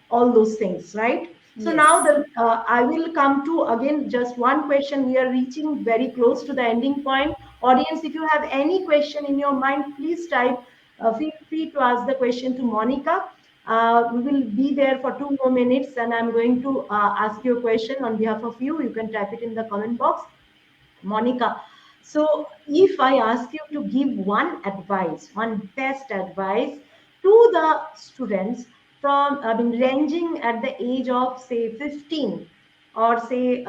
all those things, right? So now yes. I will come to again just one question. We are reaching very close to the ending point. Audience, if you have any question in your mind, please type. Feel free to ask the question to Monica. We will be there for 2 more minutes, and I'm going to ask you a question on behalf of you. You can type it in the comment box. Monica, so if I ask you to give one advice, one best advice to the students from, I mean, ranging at the age of say 15, or say,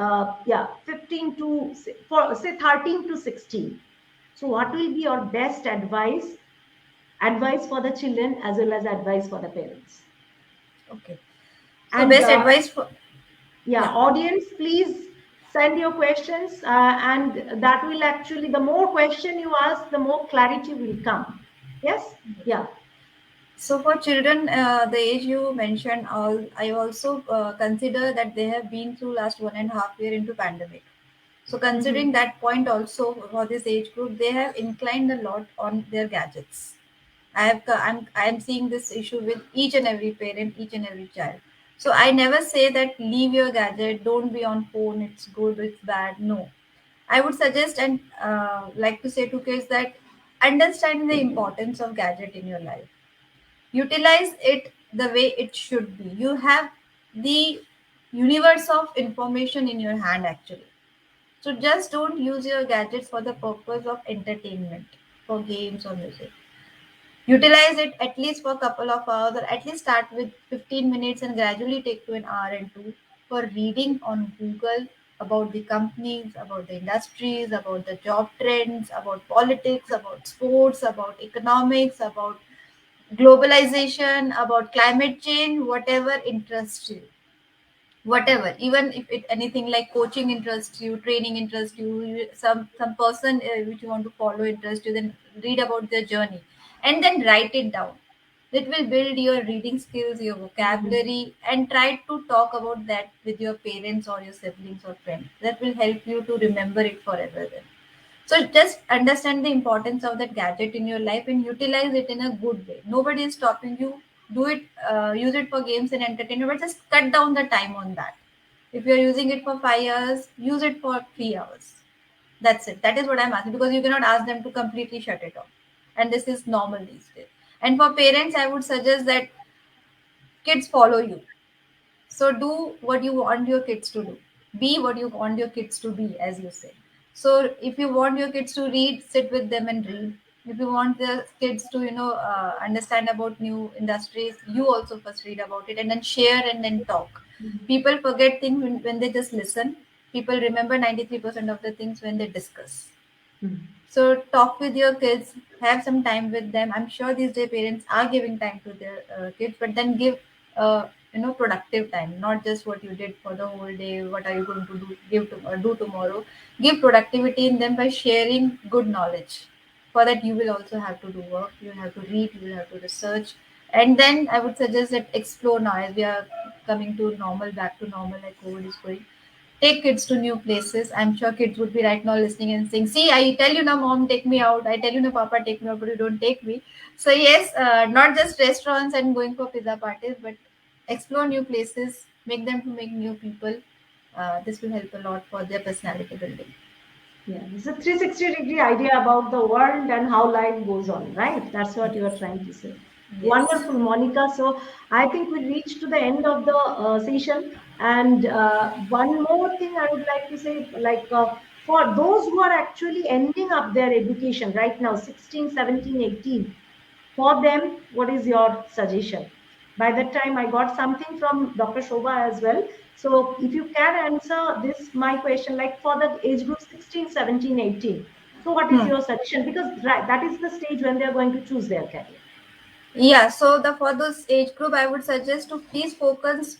15 to for say 13 to 16. So what will be your best advice for the children as well as advice for the parents? Okay. So And best advice for, yeah, yeah. audience, please send your questions, and that will actually, the more question you ask, the more clarity will come. Yes? Yeah. So for children, the age you mentioned, I also consider that they have been through last 1.5 year into pandemic. So considering Mhm. that point also for this age group, they have inclined a lot on their gadgets. I'm seeing this issue with each and every parent, each and every child. So I never say that leave your gadget, don't be on phone. It's good, it's bad. No, I would suggest and like to say to kids that understand the importance of gadget in your life. Utilize it the way it should be. You have the universe of information in your hand actually. So just don't use your gadgets for the purpose of entertainment, for games or music. Utilize it at least for a couple of hours, or at least start with 15 minutes and gradually take to an hour and two for reading on Google about the companies, about the industries, about the job trends, about politics, about sports, about economics, about globalization, about climate change, whatever interests you. Whatever, even if it anything like coaching interests you, training interests you, some person which you want to follow interests you, then read about their journey and then write it down. That will build your reading skills, your Mhm. vocabulary, and try to talk about that with your parents or your siblings or friends. That will help you to remember it forever then. So just understand the importance of that gadget in your life and utilize it in a good way. Nobody is stopping you. Do it, use it for games and entertainment, but just cut down the time on that. If you're using it for 5 hours, use it for 3 hours. That's it. That is what I'm asking, because you cannot ask them to completely shut it off. And this is normal these days. And for parents, I would suggest that kids follow you. So do what you want your kids to do. Be what you want your kids to be, as you say. So if you want your kids to read, sit with them and read. If you want the kids to, understand about new industries, you also first read about it and then share and then talk. People forget things when they just listen. People remember 93% of the things when they discuss. Mhm. So talk with your kids, have some time with them. I'm sure these day parents are giving time to their kids, but then give productive time, not just what you did for the whole day. What are you going to do tomorrow? Give productivity in them by sharing good knowledge. For that, you will also have to do work. You will have to read. You will have to research. And then I would suggest that explore now as we are coming to normal, back to normal, like COVID is going. Take kids to new places. I'm sure kids would be right now listening and saying, "See, I tell you now, mom, take me out. I tell you now, papa, take me out, but you don't take me." So yes, not just restaurants and going for pizza parties, but explore new places, make them to make new people. This will help a lot for their personality building. Yeah, it's a 360-degree idea about the world and how life goes on, right? That's what you are Yes. trying to say. Yes. Wonderful, Monica. So I think we reached to the end of the session. And one more thing I would like to say, like for those who are actually ending up their education right now, 16, 17, 18, for them, what is your suggestion? By that time, I got something from Dr. Shobha as well. So if you can answer this, my question, like for the age group 16, 17, 18. So what is Hmm. your suggestion? Because right, that is the stage when they're going to choose their career. Yeah, so the for this age group, I would suggest to please focus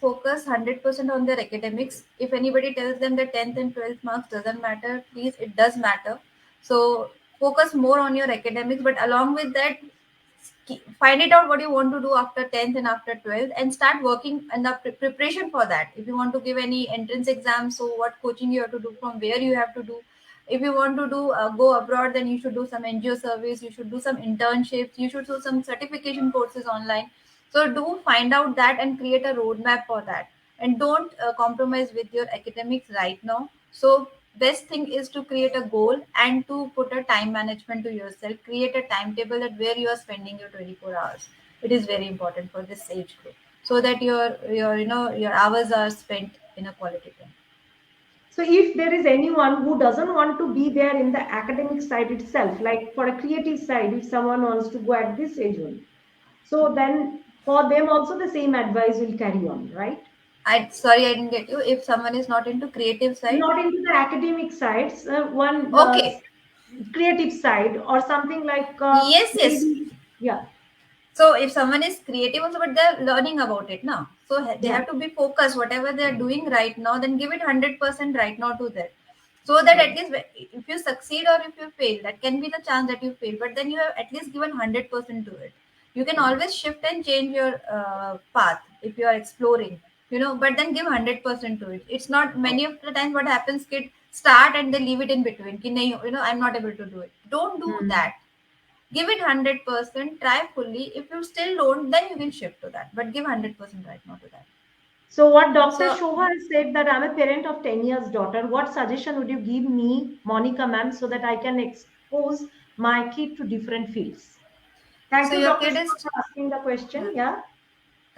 100% on their academics. If anybody tells them that 10th and 12th marks doesn't matter, please, it does matter. So focus more on your academics, but along with that, find it out what you want to do after 10th and after 12th, and start working and the preparation for that. If you want to give any entrance exams, so what coaching you have to do, from where you have to do. If you want to do go abroad, then you should do some NGO service, you should do some internships, you should do some certification courses online. So do find out that and create a roadmap for that, and don't compromise with your academics right now. So best thing is to create a goal and to put a time management to yourself. Create a timetable at where you are spending your 24 hours. It is very important for this age group, so that your hours are spent in a quality time. So if there is anyone who doesn't want to be there in the academic side itself, like for a creative side, if someone wants to go at this age only, so then for them also the same advice will carry on, right? I sorry, I didn't get you. If someone is not into creative side, Not into the academic sides, one okay. creative side or something like Yes, yes. maybe, yeah, So if someone is creative also, but they're learning about it now, so they yeah, have to be focused. Whatever they are doing right now, then give it 100% right now to that, so that at right. least if you succeed or if you fail, that can be the chance that you fail. But then you have at least given 100% to it. You can Right. always shift and change your path if you are exploring, But then give 100% to it. It's not Oh. many of the times what happens. Kid start and they leave it in between. Ki, nahi, I'm not able to do it. Don't do Hmm. that. Give it 100%, try fully. If you still don't, then you can shift to that, but give 100% right now to that. So what Dr. So Shobha has said, that I'm a parent of 10 years daughter. What suggestion would you give me, Monica ma'am, so that I can expose my kid to different fields? Thank so you, your Dr. kid is, Shobha, for asking the question. Yeah.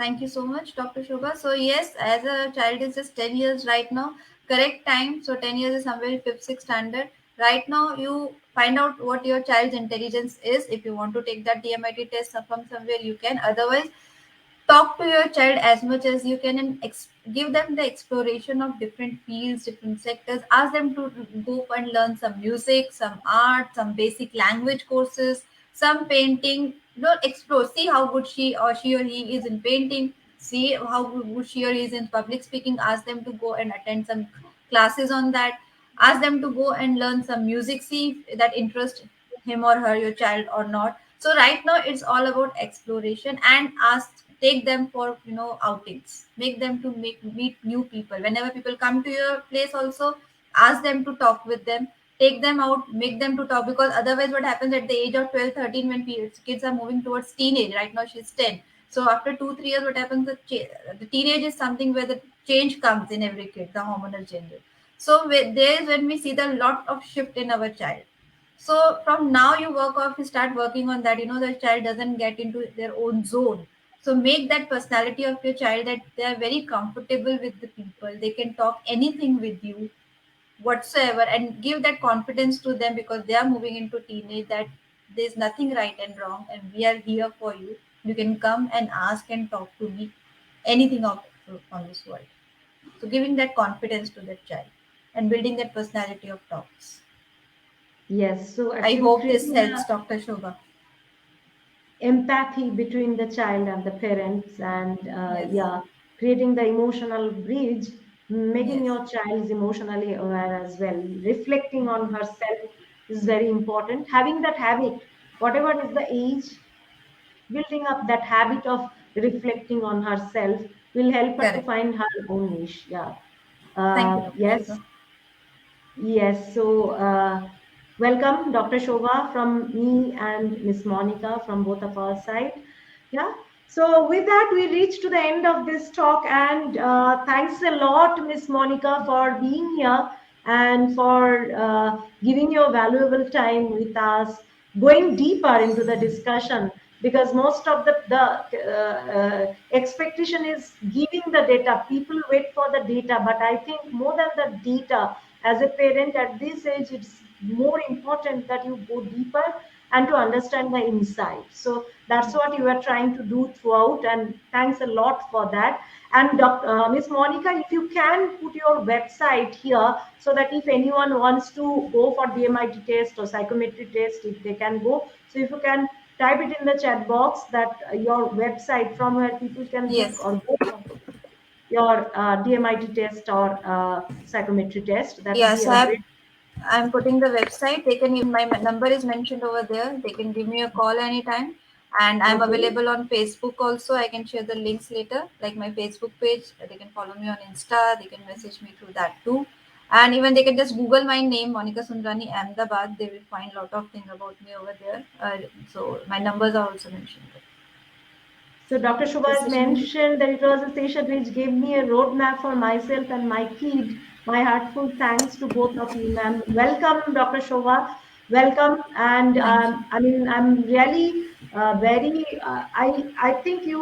thank you so much, Dr. Shobha. So yes, as a child is just 10 years right now, correct time. So 10 years is somewhere 5th 6th standard. Right now you find out what your child's intelligence is. If you want to take that DMIT test from somewhere, you can. Otherwise, talk to your child as much as you can, and give them the exploration of different fields, different sectors. Ask them to go and learn some music, some art, some basic language courses, some painting. Don't explore, see how good she or he is in painting, see how good she or he is in public speaking. Ask them to go and attend some classes on that. Ask them to go and learn some music, see if that interests him or her, your child, or not. So right now it's all about exploration, and ask, take them for outings, make them to meet new people. Whenever people come to your place also, ask them to talk with them, take them out, make them to talk. Because otherwise what happens at the age of 12, 13, when kids are moving towards teenage, right now she's 10. So after 2 3 years, what happens, the teenage is something where the change comes in every kid, the hormonal changes. So there is when we see the lot of shift in our child. So from now you work off, you start working on that. The child doesn't get into their own zone. So make that personality of your child that they are very comfortable with the people. They can talk anything with you whatsoever, and give that confidence to them, because they are moving into teenage, that there's nothing right and wrong, and we are here for you. You can come and ask and talk to me anything of on this world. So giving that confidence to that child and building that personality of talks. Yes. So I actually hope this creating helps, Dr. Shobha. empathy between the child and the parents, and Yes, yeah, creating the emotional bridge, making yes, your child emotionally aware as well, reflecting on herself is very important. Having that habit, whatever is the age, building up that habit of reflecting on herself will help her to Correct. find her own niche. Yeah. Thank you, Dr. Yes. Shiva. Yes, so welcome, Dr. Shobha, from me and Miss Monica from both of our side. Yeah, so with that, we reach to the end of this talk, and thanks a lot, Miss Monica, for being here and for giving your valuable time with us, going deeper into the discussion. Because most of the expectation is giving the data. People wait for the data, but I think more than the data, as a parent at this age, it's more important that you go deeper and to understand the insight. So that's what you are trying to do throughout, and thanks a lot for that. And Miss Monica, if you can put your website here, so that if anyone wants to go for DMIT test or psychometry test, if they can go. So if you can type it in the chat box that your website from where people can book Yes. or go for your DMIT test or psychometry test. That would be Yes, a great. I'm putting the website. They can even, my number is mentioned over there. They can give me a call anytime. And I'm Okay. available on Facebook also. I can share the links later, like my Facebook page. They can follow me on Insta. They can message me through that too. And even they can just Google my name, Monika Sundrani, Ahmedabad. They will find a lot of things about me over there. So my numbers are also mentioned there. So Dr. Shubha The has session. mentioned that it was a session which gave me a roadmap for myself and my kid. My heartful thanks to both of you, ma'am. Welcome, Dr. Shobha. Welcome, and Thank you. I mean, I'm really very. I think you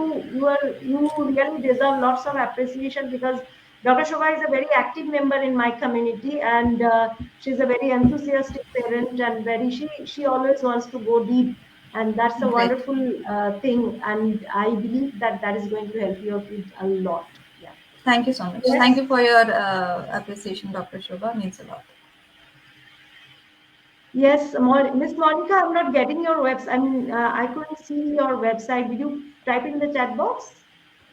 really deserve lots of appreciation because Dr. Shobha is a very active member in my community, and she's a very enthusiastic parent, and very she always wants to go deep, and that's a Great. wonderful thing, and I believe that that is going to help your kid a lot. Yeah. Thank you so much. Thank Yes. you for your appreciation, Dr. Shobha. Means a lot. Yes, Miss Monica, I'm not getting your website. I mean, I couldn't see your website. Did you type in the chat box?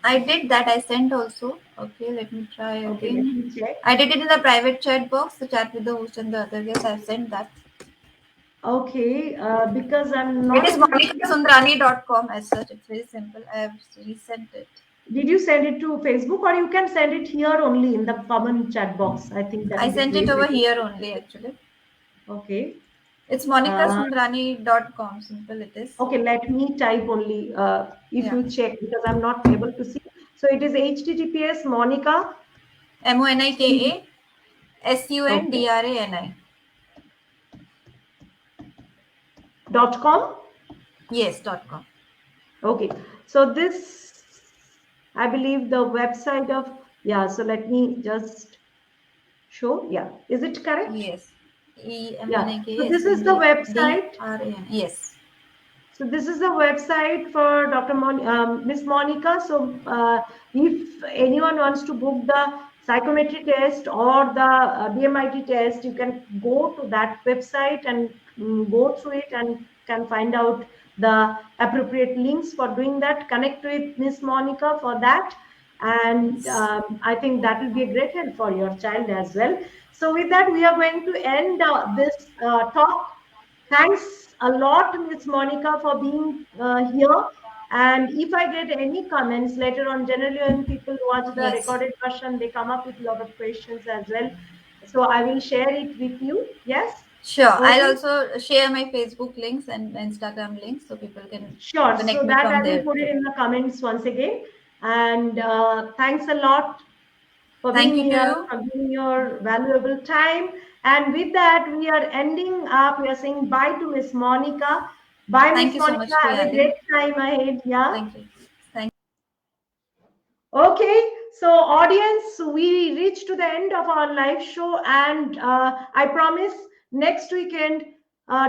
I did that. I sent also. Okay, let me try Okay, let again. me check. I did it in the private chat box, the chat with the host and the other guest. I've sent that. Okay, because I'm It not is able to see. monikasundrani.com as such. It's very simple. I have resent it. Did you send it to Facebook, or you can send it here only in the common chat box? I think that I would be sent it great. over here only actually. Okay. It's Uh, monikasundrani.com. Simple it is. Okay, let me type only if Yeah. you check because I'm not able to see. So it is HTTPS Monica. Okay. MONIKASUNDRANI. .com. Yes, .com. Okay. So this, I believe the website of, yeah. So let me just show. Yeah. Is it correct? Yes. Yeah. So this is the website. EMONIKASUNDRANI. Yes. So this is the website for Miss Monica. So if anyone wants to book the psychometry test or the DMIT test, you can go to that website and go through it and can find out the appropriate links for doing that. Connect with Miss Monica for that. And I think that will be a great help for your child as well. So with that, we are going to end this talk. Thanks a lot, Miss Monica, for being here. And if I get any comments later on, generally when people watch the Yes. recorded version, they come up with a lot of questions as well. So I will share it with you. Yes. Sure. I'll Okay. also share my Facebook links and Instagram links so people can Sure. connect So me that from I will there put it too. in the comments once again. And thanks a lot for Thank being you to here, you. for giving your valuable time. And with that, we are ending up. We are saying bye to Miss Monica. Bye, Thank Miss you so Monica. much, Have a Priyali. great time ahead. Yeah. Thank you. Thank Okay, so audience, we reached to the end of our live show, and I promise next weekend,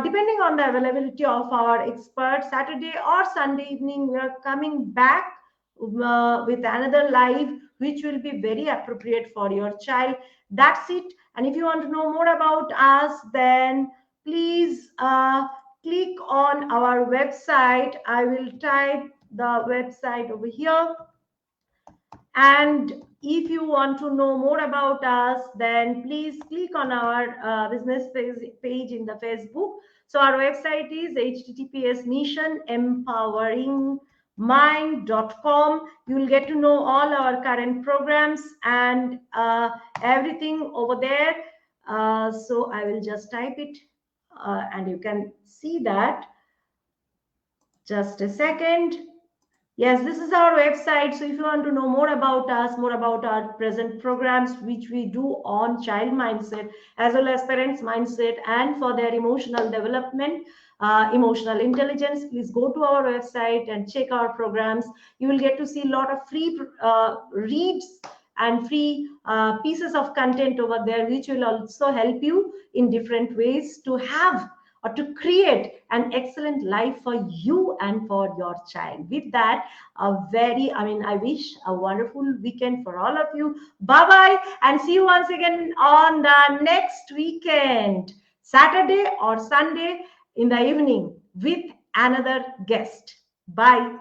depending on the availability of our experts, Saturday or Sunday evening, we are coming back with another live, which will be very appropriate for your child. That's it. And if you want to know more about us, then please click on our website. I will type the website over here, and if you want to know more about us, then please click on our business page in the Facebook. So our website is https://missionempoweringmind.com. You will get to know all our current programs and everything over there. So I will just type it and you can see that. Just a second. Yes, this is our website. So if you want to know more about us, more about our present programs, which we do on child mindset as well as parents mindset and for their emotional development, emotional intelligence, please go to our website and check our programs. You will get to see a lot of free reads and free pieces of content over there, which will also help you in different ways to have or to create an excellent life for you and for your child. With that, I wish a wonderful weekend for all of you. Bye bye, and see you once again on the next weekend, Saturday or Sunday in the evening with another guest. Bye.